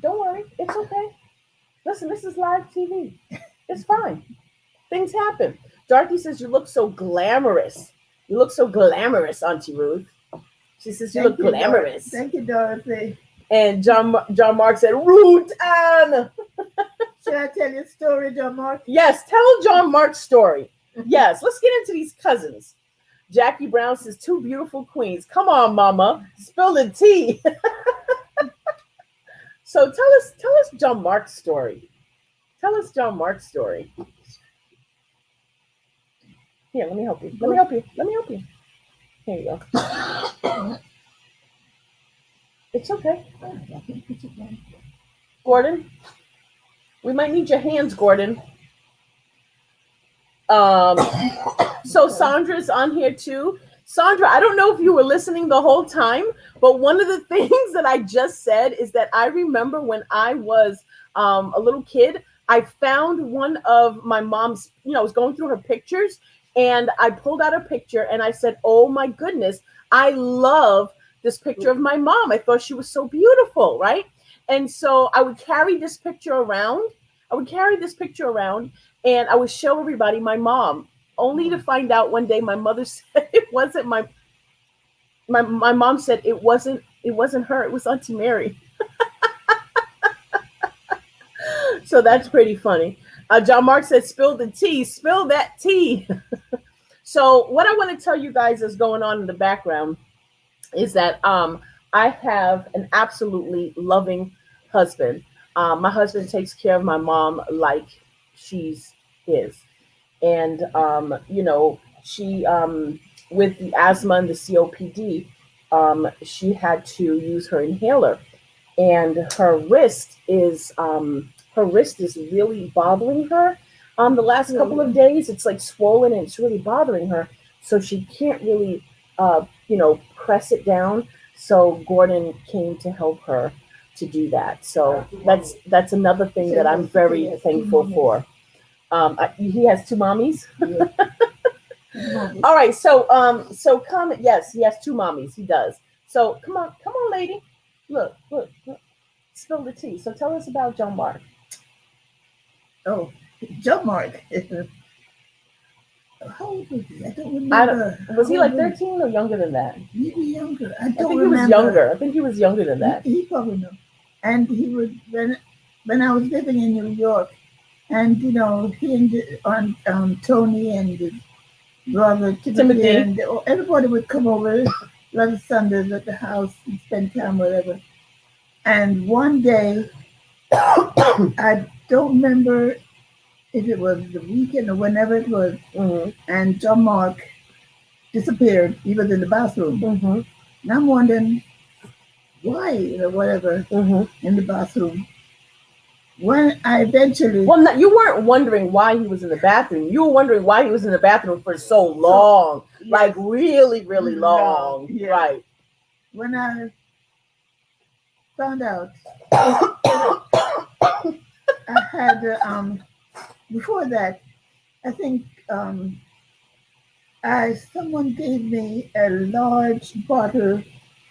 don't worry. It's okay. Listen, this is live TV. It's fine. Things happen. Dorothy says you look so glamorous. You look so glamorous, Auntie Ruth. She says you look glamorous. Thank you, Dorothy. And John Mark said, Ruth Ann. Should I tell you a story, John Mark? Yes, tell John Mark's story. Yes, let's get into these cousins. Jackie Brown says, two beautiful queens. Come on, mama. Spill the tea. So tell us John Mark's story. Tell us John Mark's story. Here, let me help you. Let me help you. Let me help you. Here you go. It's okay. Gordon, we might need your hands, Gordon. So Sandra's on here too. Sandra, I don't know if you were listening the whole time, but one of the things that I just said is that I remember when I was a little kid, I found one of my mom's, I was going through her pictures and I pulled out a picture and I said, oh my goodness, I love this picture of my mom. I thought she was so beautiful, right? And so I would carry this picture around. And I would show everybody my mom, only to find out one day my mother said it wasn't my mom said it wasn't her, it was Auntie Mary. So that's pretty funny. John Mark said, spill the tea, spill that tea. So what I want to tell you guys is going on in the background is that I have an absolutely loving husband. My husband takes care of my mom like she's his. And, she, with the asthma and the COPD, she had to use her inhaler. And her wrist is really bothering her. The last couple of days, it's like swollen and it's really bothering her. So she can't really, press it down. So Gordon came to help her to do that. So that's another thing that I'm very thankful for. He has two mommies. All right, so come. Yes, he has two mommies. He does. So come on, lady. Look. Spill the tea. So tell us about John Mark. Oh, John Mark. How old was he? I don't remember. Was he like 13 or younger than that? Maybe younger. I think don't he was remember. younger. I think he was younger than that. He probably know. And he would when I was living in New York, and he and Tony and his brother Timothy, and everybody would come over every Sundays at the house and spend time, whatever. And one day, I don't remember if it was the weekend or whenever it was, and John Mark disappeared. He was in the bathroom. And I'm wondering why, whatever, in the bathroom. When I eventually... Well, no, you weren't wondering why he was in the bathroom. You were wondering why he was in the bathroom for so long. Yes. Like really, really long. Yeah. Right. When I found out, I had, before that, I think someone gave me a large bottle,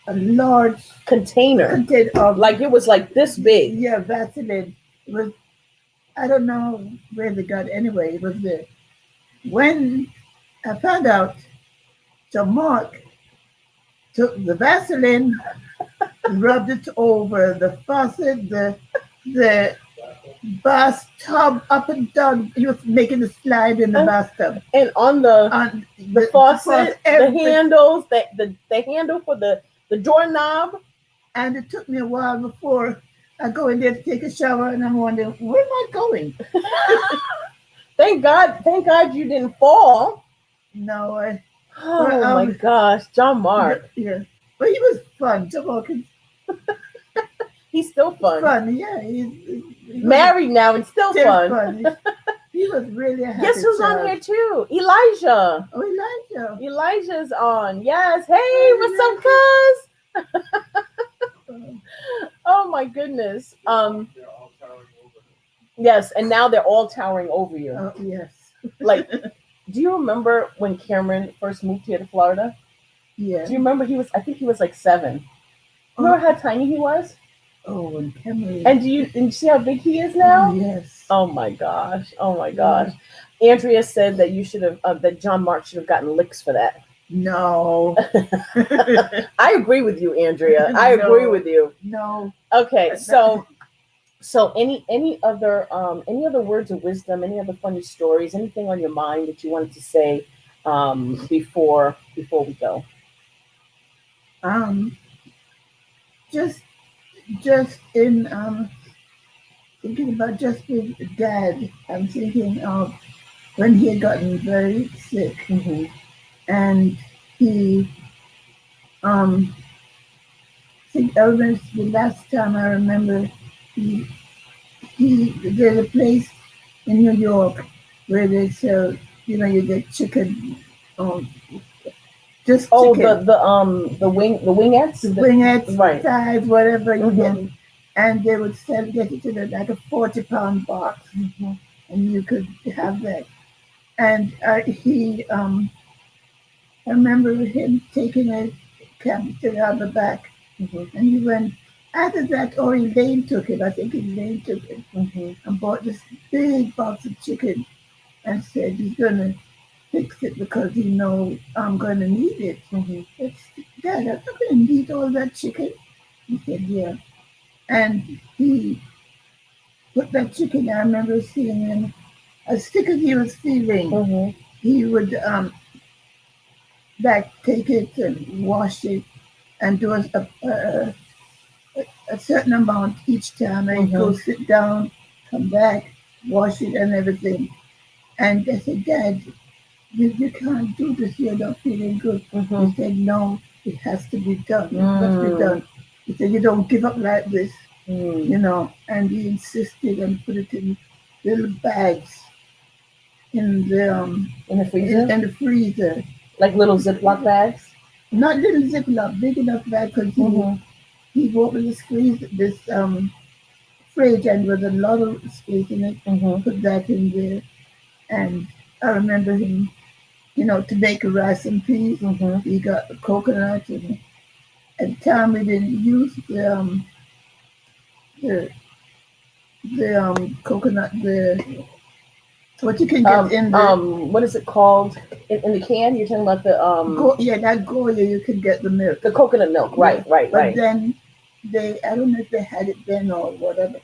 a large container of, like it was like this big. Yeah, Vaseline. It was, I don't know where they got it. Anyway, it was there. When I found out, John Mark took the Vaseline, rubbed it over the faucet, the bathtub, up and down. He was making a slide in the bathtub. And on the faucet, the handles, the handle for the doorknob. And it took me a while before I go in there to take a shower, and I'm wondering where am I going. Thank God you didn't fall. No, but Oh my gosh, John Mark. yeah, but he was fun. Jamal He's still was fun. fun. Yeah, he was Married now and still still fun. fun. He was really a Guess happy who's on child. here too? Elijah. Oh, Elijah. Elijah's on. Yes. Hey, what's Oh, up, cuz? Elijah. Oh my goodness. Yes, and now they're all towering over you. Oh, yes. Like, do you remember when Cameron first moved here to Florida? Yeah. Do you remember he was? I think he was like 7. Oh, Remember how tiny he was? oh, and Cameron. And do you see how big he is Oh, now? yes. Oh my gosh! Oh my gosh! Andrea said that you should have that John Mark should have gotten licks for that. No. I agree with you, Andrea. I agree No. with you. No. Okay, so any other words of wisdom, any other funny stories, anything on your mind that you wanted to say before we go? Um, just just in thinking about just with Dad, I'm thinking of when he had gotten very sick, Mm-hmm. and he um I think Elvis the last time I remember he there's a place in New York where they sell, you get chicken, um, just Oh, chicken, the wingettes, the wingettes, right? thighs, whatever you get, Mm-hmm. and they would get it in like a 40-pound box, Mm-hmm. and you could have that. And I remember him taking a camera out the back, Mm-hmm. and he went. After that, or Elaine took it. I think Elaine took it Mm-hmm. and bought this big box of chicken and said he's gonna fix it because he knows I'm gonna need it. Mm-hmm. It's, Dad, I'm not gonna need all that chicken. He said, yeah. And he put that chicken. I remember seeing him as sick as he was feeling. Mm-hmm. He would like take it and wash it and do a certain amount each time. And go Mm-hmm. sit down, come back, wash it and everything. And I said, Dad, you can't do this. You're not feeling good. Mm-hmm. He said, no, it has to be done. It must be Mm. done. He said, you don't give up like this, Mm. And he insisted and put it in little bags In the freezer, in the freezer. like little Ziploc bags. Not little Ziploc, big enough bag because Mm-hmm. he bought me this freezer, this fridge, and with a lot of space in it. Mm-hmm. Put that in there, and I remember him, to make a rice and peas. Mm-hmm. He got the coconut, and at the time we didn't use the coconut, the what you can get in the What is it called in the can? You're talking about that Goya, you can get the milk. the coconut milk, Yeah. right? Right, But right. then I don't know if they had it then or whatever.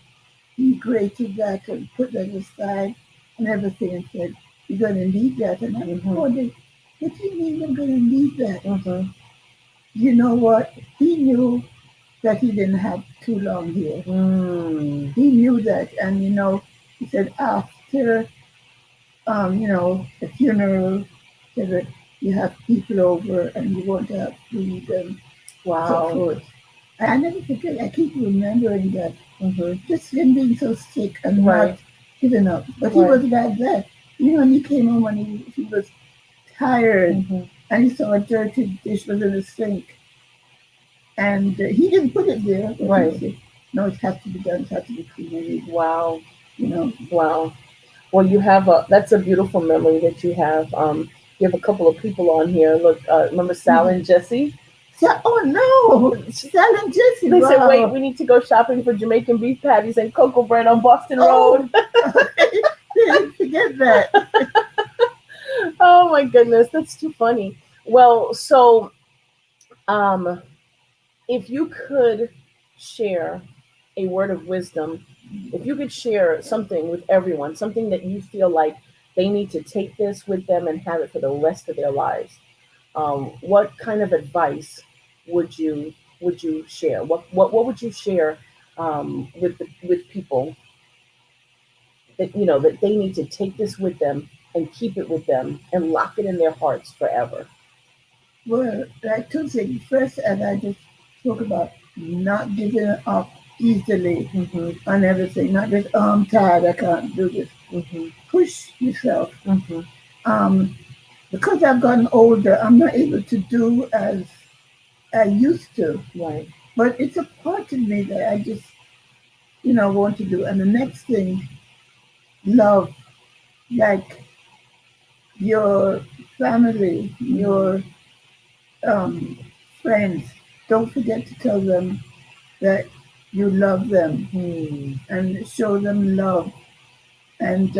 He grated that and put that aside and everything and said, you're going to need that. And I wondered, what do you mean I'm going to need that? Mm-hmm. You know what? He knew that he didn't have too long here. Mm. He knew that. And, he said after, a funeral, that you have people over and you want to have food and so Wow. forth. I never forget. I keep remembering that. Mm-hmm. Just him being so sick and Right. not giving up. But he Right. was like that. When he came home and he was tired Mm-hmm. and he saw a dirty dish was in the sink. And he didn't put it there. But Right. he said, no, it has to be done. It has to be clean. Wow. You know. Wow. Well, that's a beautiful memory that you have. You have a couple of people on here. Look, remember Sal and Jesse? Oh no, Sal and Jesse. They said, wow. wait, we need to go shopping for Jamaican beef patties and cocoa bread on Boston Oh. Road. Didn't forget that. Oh my goodness, that's too funny. Well, so um, if you could share a word of wisdom, if you could share something with everyone, something that you feel like they need to take this with them and have it for the rest of their lives, what kind of advice would you share? What would you share with people that that they need to take this with them and keep it with them and lock it in their hearts forever. Well, like two things. First, as I just spoke about, not giving up easily Mm-hmm. on everything. Not just, oh, I'm tired, I can't do this. Mm-hmm. Push yourself. Mm-hmm. Um, because I've gotten older, I'm not able to do as I used to. Right. But it's a part of me that I just, want to do. And the next thing, love, like your family, Mm-hmm. your um, friends. Don't forget to tell them that you love them Hmm. and show them love. And,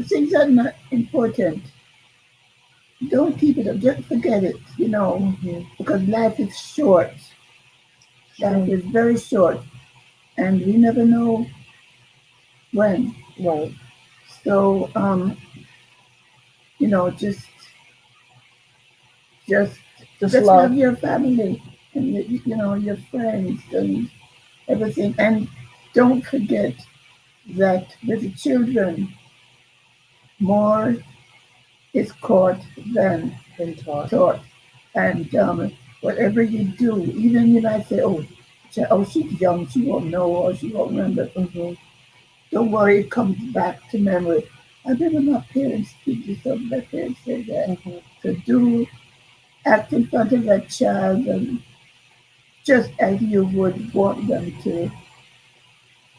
things are not important. Don't keep it up. Just forget it, Mm-hmm. because life is short. Life True. is very short. And we never know when. Right. So, just, Just just love. love your family and, your friends and everything. And don't forget that with the children, more is caught than Been taught. taught. And whatever you do, even if I say, oh, she's young, she won't know or she won't remember, Mm-hmm. don't worry, it comes back to memory. I remember my parents teach you something, my parents said that. Mm-hmm. To do, act in front of that child and just as you would want them to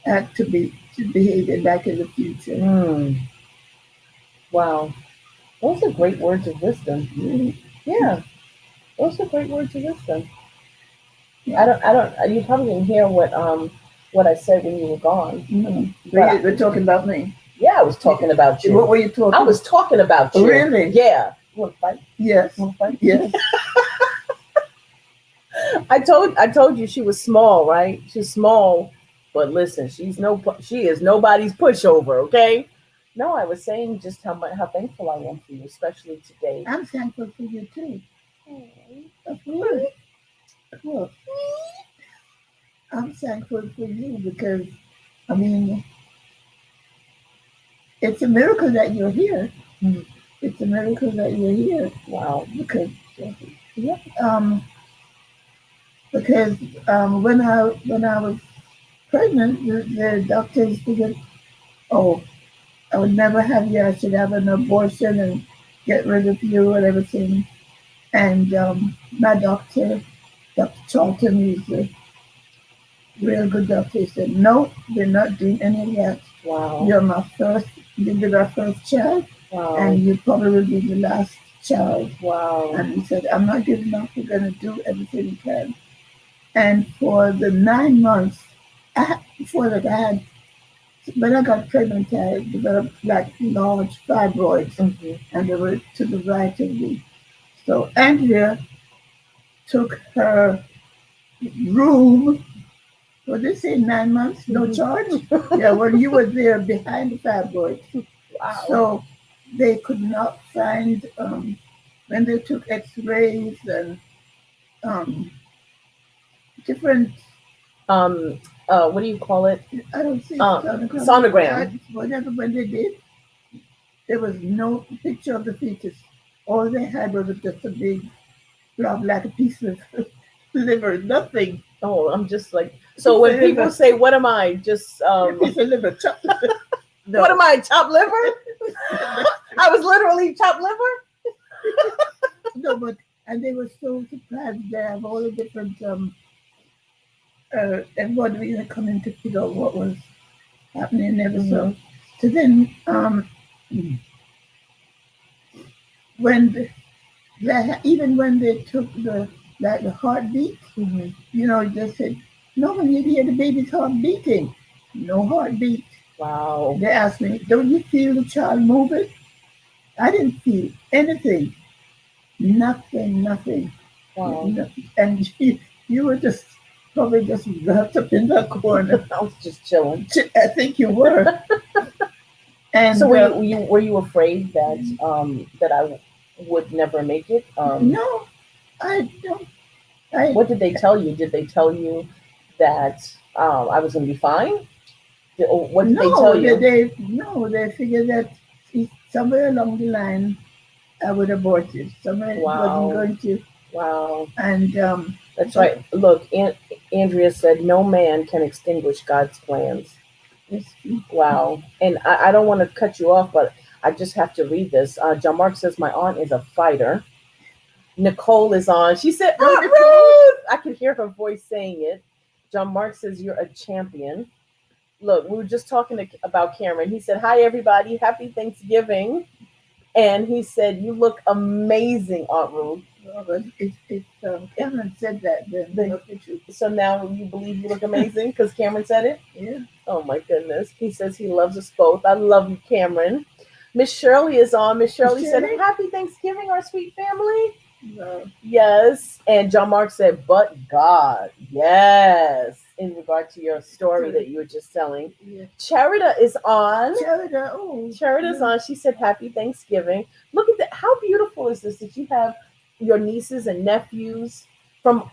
act to behave in back in the future. Mm. Wow. Those are great words of wisdom. Really? Yeah. Those are great words of wisdom. I Yeah. don't. I don't. You probably didn't hear what I said when you were gone. No. But We're talking about me. yeah, I was talking about you. What were you talking? I was talking about you. Really? Yeah. You want to fight? Yes. You want to fight? Yes. I told you she was small, right? She's small, but listen, she is nobody's pushover. Okay. No, I was saying just how thankful I am for you, especially today. I'm thankful for you too. Mm. Of course. Of course. I'm thankful for you because, I mean, it's a miracle that you're here. Mm. It's a miracle that you're here Wow. because, Yeah. um, because when I was pregnant, the doctors figured, oh, I would never have you. I should have an abortion and get rid of you and everything. And my doctor, Dr. Charlton, is a real good doctor. He said, no, we're not doing any of that. Wow. You're my first, you'll be my first child, Wow. and you probably will be the last child. Wow. And he said, I'm not giving up. We're going to do everything we can. And for the 9 months, before that, when I got pregnant, I developed like large fibroids, Mm-hmm. and they were to the right of me. So Andrea took her room. What did they say, 9 months, no charge? Yeah, well, you were there behind the fibroids. Wow. So they could not find, when they took x-rays and um, different, What do you call it? I don't see Sonogram. whatever, when they did, there was no picture of the fetus. All they had was just a big blob, like a piece of liver, nothing. Oh, I'm just like, so when people say, "What am I?" Just A piece of liver. No. What am I? Chopped liver? I was literally chopped liver. No, but and they were so surprised. They have all the different everybody really coming to figure out what was happening and everything. Mm-hmm. So then when even when they took the heartbeat, Mm-hmm. they said, no, when you hear the baby's heart beating, no heartbeat. Wow. They asked me, don't you feel the child moving? I didn't feel anything. Nothing. Wow. And you were just probably just wrapped up in that corner. I was just chilling. I think you were. And so were you afraid that I would never make it? No, I don't. What did they tell you? Did they tell you that I was going to be fine? What did they tell No, you? they figured that somewhere along the line I would abort it. Somewhere it wasn't Wow. going to, Wow. and That's but right. Look, Andrea said, no man can extinguish God's plans. it's, Wow. And I don't want to cut you off, but I just have to read this. John Mark says, my aunt is a fighter. Nicole is on. She said, no, Aunt the truth. Ruth. I could hear her voice saying it. John Mark says, you're a champion. Look, we were just talking about Cameron. He said, hi, everybody. Happy Thanksgiving. And he said, you look amazing, Aunt Ruth. No, but Cameron said that. Then The, that's the truth. so now you believe you look amazing because Cameron said it? Yeah. Oh my goodness. He says he loves us both. I love you, Cameron. Miss Shirley is on. Miss Shirley said, Shirley? happy Thanksgiving, our sweet family. No. Yes. And John Mark said, but God. Yes. In regard to your story that you were just telling. Yeah. Cherida is on. Cherida, oh. Cherida's on. She said, happy Thanksgiving. Look at that. How beautiful is this that you have your nieces and nephews from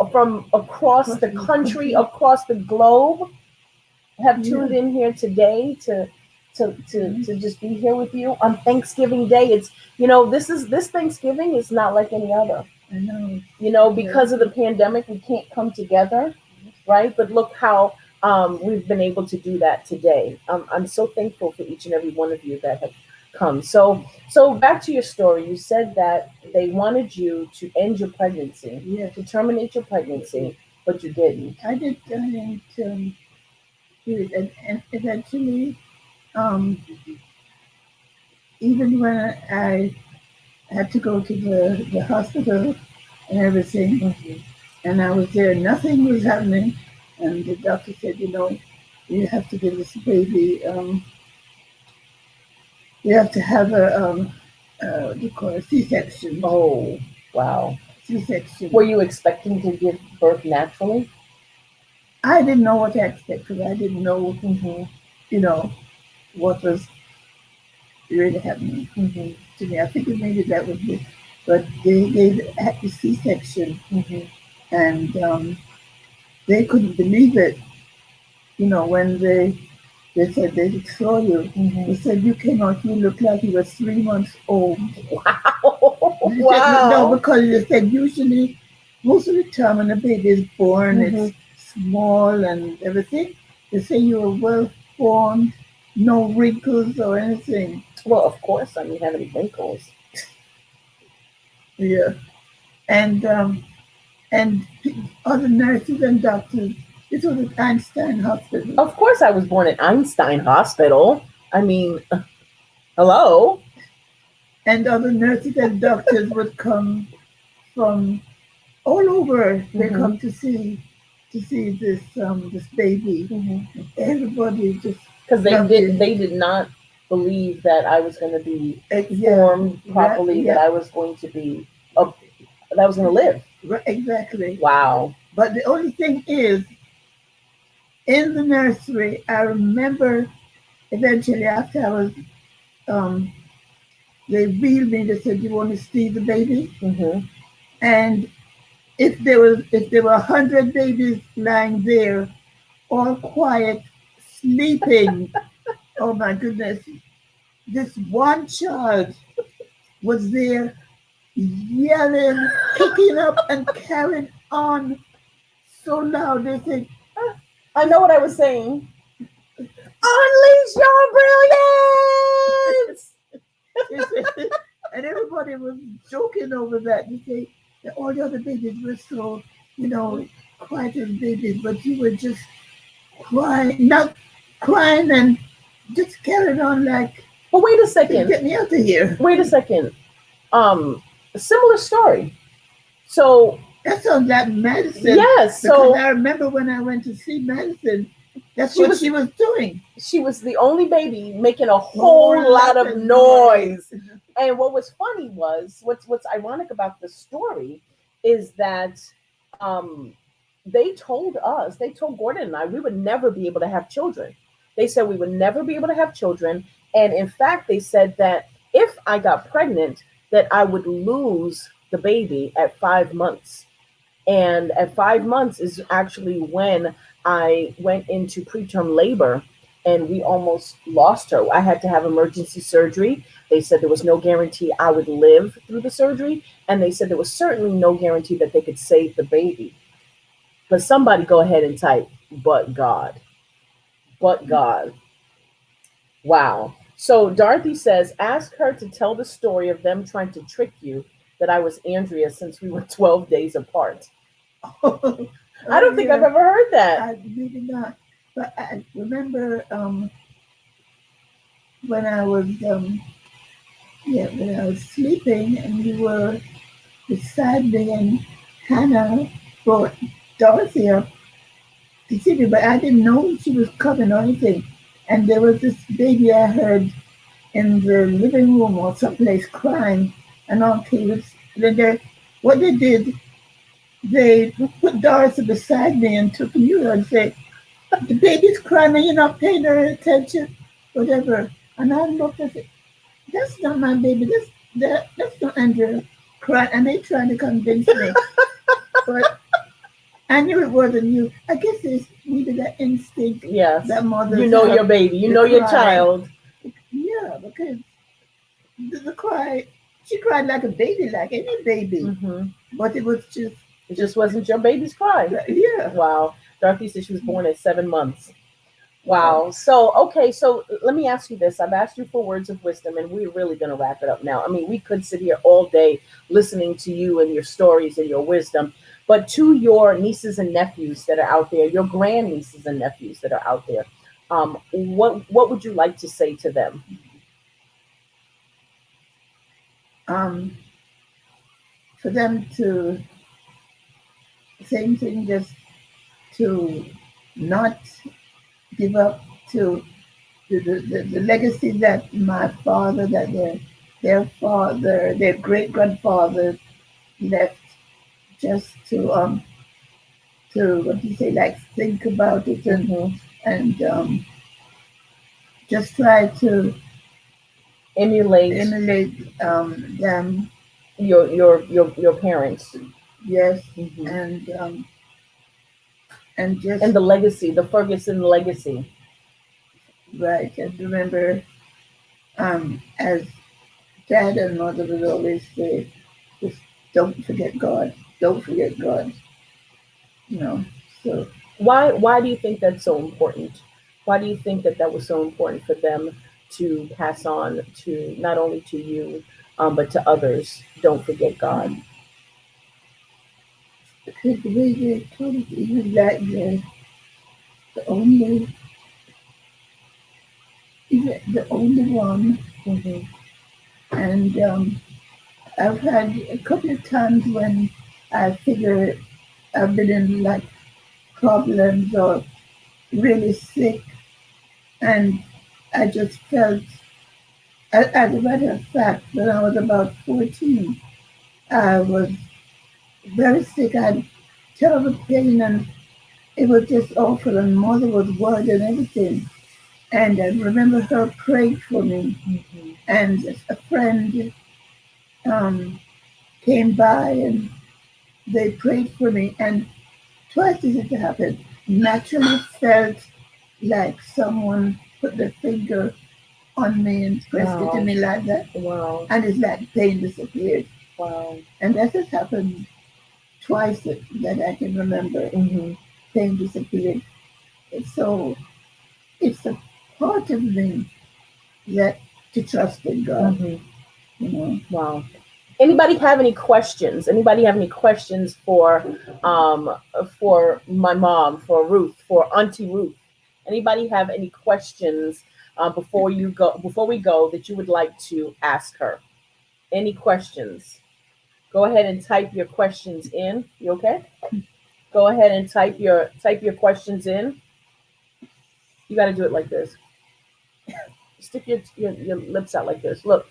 across the country, across the globe, have tuned in here today to just be here with you on Thanksgiving Day. It's this Thanksgiving is not like any other. I know. Because of the pandemic, we can't come together, right? But look how we've been able to do that today. I'm so thankful for each and every one of you that have come. So back to your story. You said that they wanted you to end your pregnancy, to terminate your pregnancy, but you didn't. I didn't do it, and eventually, um, even when I had to go to the hospital and everything, and I was there, nothing was happening, and the doctor said, you have to give this baby, you have to have what do you call it, C-section. Oh, wow. C-section. Were you expecting to give birth naturally? I didn't know what to expect because I didn't know, what was really happening to me. I figured maybe that would be, but they had the C-section, and they couldn't believe it. When they said they would saw you, they said you came out, you looked like you were 3 months old. Wow! Said, no, because they said usually, most of the time when a baby is born, it's small and everything. They say you were well formed, no wrinkles or anything. Well, of course, I mean, having wrinkles. Yeah, and other nurses and doctors. This was at Einstein Hospital. Of course, I was born at Einstein Hospital. I mean, hello. And other nurses and doctors would come from all over. They come to see this baby. Everybody just because they did not believe that I was going to be formed properly. That I was going to be that I was going to live. Right, exactly. Wow. But the only thing is, in the nursery, I remember eventually after I was, they wheeled me. They said, "You want to see the baby?" And if there were 100 babies lying there, all quiet, sleeping, oh my goodness, this one child was there yelling, kicking up, and carrying on so loud. They said, I know what I was saying. Unleash your brilliance! And everybody was joking over that. They say that all the other babies were so, quiet as babies, but you were just crying, not crying and just carrying on like. But wait a second. Get me out of here. Wait a second. A similar story. So that's on that Madison. Yes. So I remember when I went to see Madison, that's what she was doing. She was the only baby making a whole lot of noise. And what was funny was what's ironic about the story is that they told Gordon and I, we would never be able to have children. They said we would never be able to have children. And in fact, they said that if I got pregnant, that I would lose the baby at 5 months. And at 5 months is actually when I went into preterm labor and we almost lost her. I had to have emergency surgery. They said there was no guarantee I would live through the surgery. And they said there was certainly no guarantee that they could save the baby. But somebody go ahead and type, but God. But God. Wow. So Dorothy says, ask her to tell the story of them trying to trick you that I was Andrea since we were 12 days apart. Oh, I don't think I've yeah, ever heard that. I maybe not. But I remember when I was yeah, when I was sleeping and you were beside me and Hannah brought Dorothy up to see me, but I didn't know she was coming or anything. And there was this baby I heard in the living room or someplace crying, and on was then what they did, they put Dorothy beside me and took me and said, the baby's crying and you're not paying her attention, whatever. And I looked and said, that's not my baby. That's not Andrea crying. And they trying to convince me. But I knew it wasn't you. I guess it's maybe that instinct Yes. that You mothers know your have baby. You to know your cry. child. Yeah, because the cry, she cried like a baby, like any baby. Hmm. But it was It just just wasn't your baby's cry. yeah. Wow. Dorothy said she was born at 7 months. Wow. Wow. So, okay. So let me ask you this. I've asked you for words of wisdom, and we're really going to wrap it up now. I mean, we could sit here all day listening to you and your stories and your wisdom. But to your nieces and nephews that are out there, your grandnieces and nephews that are out there, what would you like to say to them? Um, for them to same thing, just to not give up to the legacy that my father, that their father, their great grandfather left, just to what do you say, like think about it Hmm. and just try to Emulate emulate them. your parents. Yes, Hmm. and just And the legacy, the Ferguson legacy. right and remember as dad and mother would always say, just don't forget God, don't forget God, you know. So Why do you think that's so important? Why do you think that that was so important for them to pass on to not only to you, but to others? Don't forget God. um, because the way they told it, even like the only, even the only one, Hmm. and I've had a couple of times when I figure I've been in like problems or really sick, and I just felt, as a matter of fact, when I was about 14, I was very sick. I had terrible pain, and it was just awful. And mother was worried and everything. And I remember her praying for me, Hmm. and a friend um, came by and they prayed for me. And twice this had happened. Naturally felt like someone put their finger on me and pressed it to Wow. me like that, Wow. and it's like pain disappeared. Wow. And that has happened twice that I can remember. Hmm. Pain disappeared. So it's a part of me that to trust in God, Hmm. you know. Wow. Anybody have any questions? Anybody have any questions um for my mom, for Ruth, for Auntie Ruth? Anybody have any questions before we go that you would like to ask her? Any questions? Go ahead and type your questions in. You okay? Go ahead and type your questions in. You got to do it like this. Stick your lips out like this. Look,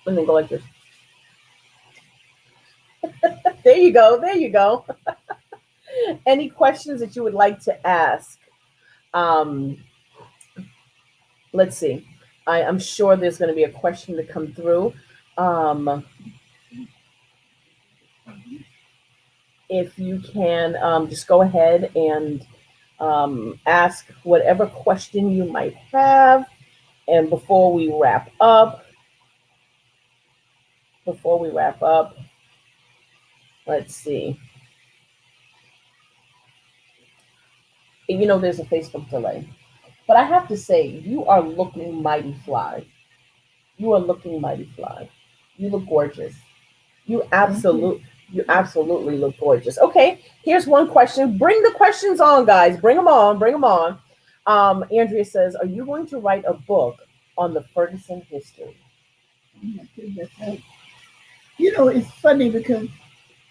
and then go like this. There you go. There you go. Any questions that you would like to ask? Um, let's see. I'm sure there's going to be a question to come through. Um, if you can just go ahead and ask whatever question you might have. And before we wrap up, let's see. There's a Facebook delay. But I have to say, you are looking mighty fly. You are looking mighty fly. You look gorgeous. You Thank you. absolute you absolutely look gorgeous. Okay, here's one question. Bring the questions on, guys. Bring them on. Bring them on. Andrea says, "Are you going to write a book on the Ferguson history?" Oh my goodness. It's funny because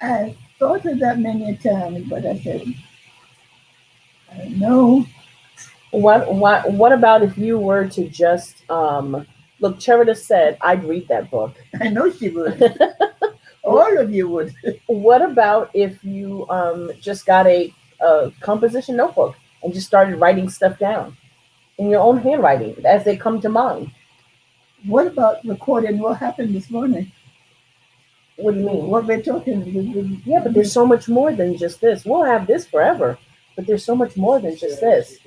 I thought of that many times, but I said, I don't know. What about if you were to just look? Cherita said, "I'd read that book." I know she would. All of you would. What about if you just got a composition notebook and just started writing stuff down in your own handwriting as they come to mind? What about recording what happened this morning? What do you mean? What we're talking. Yeah, but there's so much more than just this. We'll have this forever, but there's so much more than just this.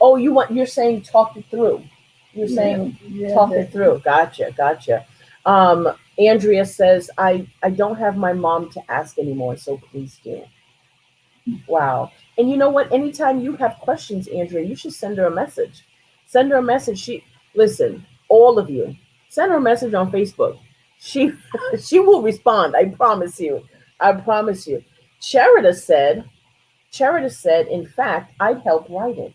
Oh, you're saying talk it through. You're saying talk it through. Gotcha. Andrea says, I don't have my mom to ask anymore, so please do. Wow. And you know what? Anytime you have questions, Andrea, you should send her a message. Send her a message. Listen, all of you, send her a message on Facebook. She she will respond. I promise you. I promise you. Cherita said, in fact, I'd help write it.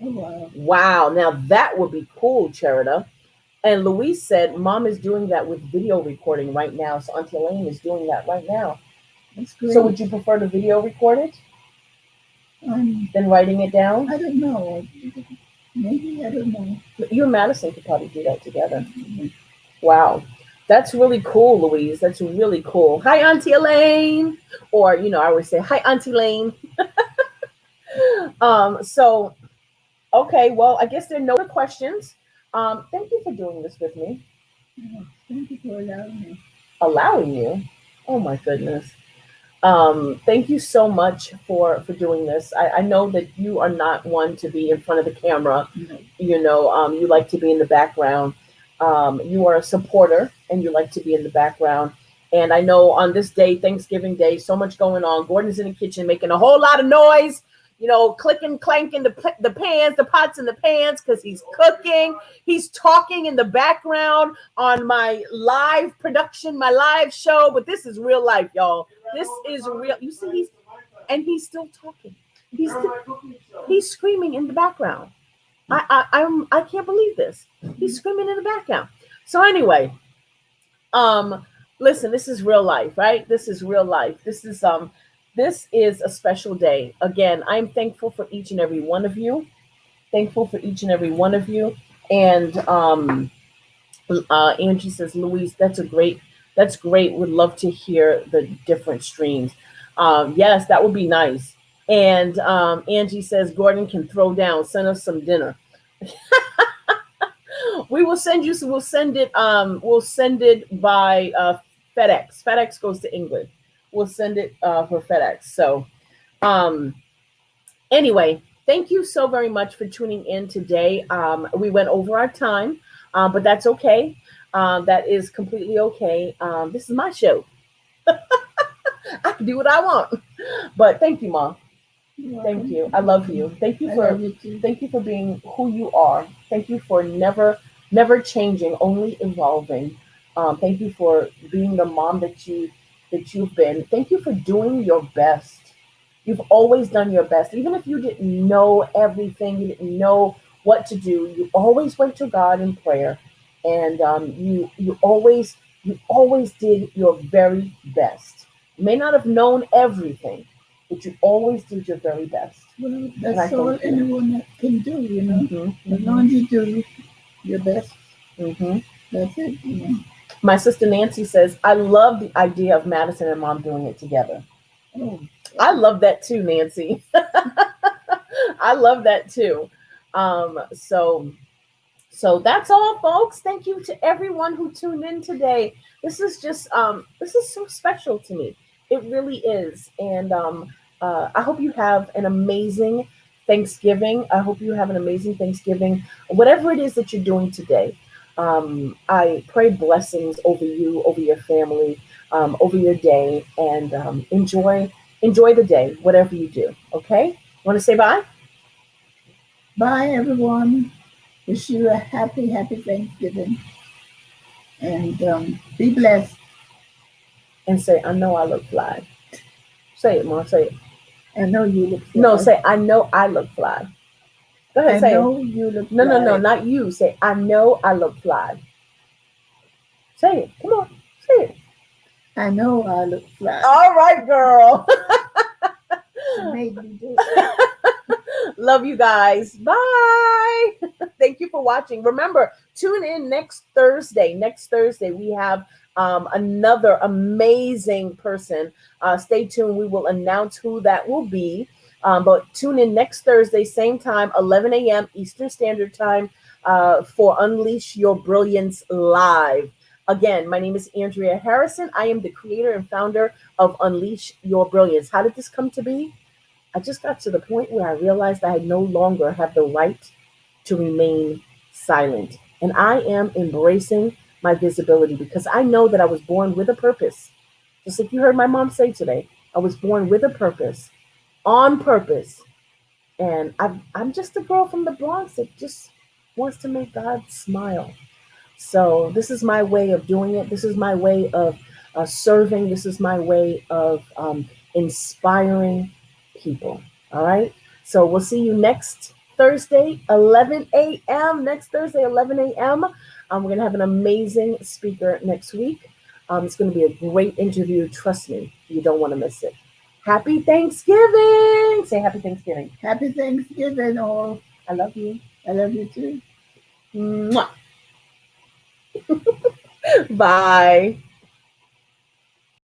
Oh, wow. Wow. Now that would be cool, Cherita. And Louise said, Mom is doing that with video recording right now. So Auntie Elaine is doing that right now. That's great. So would you prefer to video record it than writing it down? I don't know. Maybe, I don't know. You and Madison could probably do that together. Mm-hmm. Wow. That's really cool, Louise. That's really cool. Hi, Auntie Elaine. Or, I always say, hi, Auntie Elaine. So, okay, well, I guess there are no other questions. Thank you for doing this with me. Thank you for allowing me. Allowing you? Oh, my goodness. Thank you so much for doing this. I know that you are not one to be in front of the camera. No. You like to be in the background. You are a supporter and you like to be in the background. And I know on this day, Thanksgiving Day, so much going on. Gordon's in the kitchen making a whole lot of noise, clicking, clanking the pans, the pots and the pans, because he's cooking. He's talking in the background on my live production, my live show. But this is real life, y'all. This is real. You see, he's still talking. He's screaming in the background. I can't believe this. He's screaming in the background. So anyway, listen, this is real life, right? This is real life. This is a special day. Again, I'm thankful for each and every one of you. Thankful for each and every one of you. And Angie says, Louise, that's great. Would love to hear the different streams. Yes, that would be nice. And Angie says, Gordon can throw down. Send us some dinner. We will send you. So we'll send it. We'll send it by FedEx. FedEx goes to England. We'll send it for FedEx. So, anyway, thank you so very much for tuning in today. We went over our time, but that's okay. That is completely okay. This is my show. I can do what I want. But thank you, Mom. Thank you. I love you. Thank you for being who you are. Thank you for never changing, only evolving. Thank you for being the mom that you've been. Thank you for doing your best. You've always done your best. Even if you didn't know everything, you didn't know what to do, you always went to God in prayer. And you always did your very best. You may not have known everything, but you always did your very best. Well, that's all anyone that can do, Mm-hmm. As long as you do your best, that's it. My sister Nancy says, I love the idea of Madison and Mom doing it together. Oh, I love that too, Nancy. I love that too. So that's all, folks. Thank you to everyone who tuned in today. This is so special to me. It really is. And I hope you have an amazing Thanksgiving. I hope you have an amazing Thanksgiving. Whatever it is that you're doing today, I pray blessings over you, over your family, over your day, and enjoy the day, whatever you do. Okay? Want to say bye? Bye, everyone. Wish you a happy, happy Thanksgiving. And be blessed. And say, I know I look fly. Say it, Mom. Say it. I know you look No, fly. say, I know I look fly. Go ahead, I say it. know you look No, no, no, fly. not you. Say, I know I look fly. Say it. Come on. Say it. I know I look fly. All right, girl. She made me do it. Love you guys. Bye. Thank you for watching. Remember, tune in next Thursday. Next Thursday, we have another amazing person. Stay tuned. We will announce who that will be. But tune in next Thursday, same time, 11 a.m. Eastern Standard Time, for Unleash Your Brilliance Live. Again, my name is Andrea Harrison. I am the creator and founder of Unleash Your Brilliance. How did this come to be? I just got to the point where I realized I no longer have the right to remain silent. And I am embracing my visibility because I know that I was born with a purpose. Just like you heard my mom say today, I was born with a purpose, on purpose. And I'm just a girl from the Bronx that just wants to make God smile. So this is my way of doing it. This is my way of serving. This is my way of inspiring people. All right. So we'll see you next Thursday, 11 a.m. Next Thursday, 11 a.m. We're going to have an amazing speaker next week. It's going to be a great interview. Trust me, you don't want to miss it. Happy Thanksgiving. Say happy Thanksgiving. Happy Thanksgiving, all. I love you. I love you too. Mwah. Bye.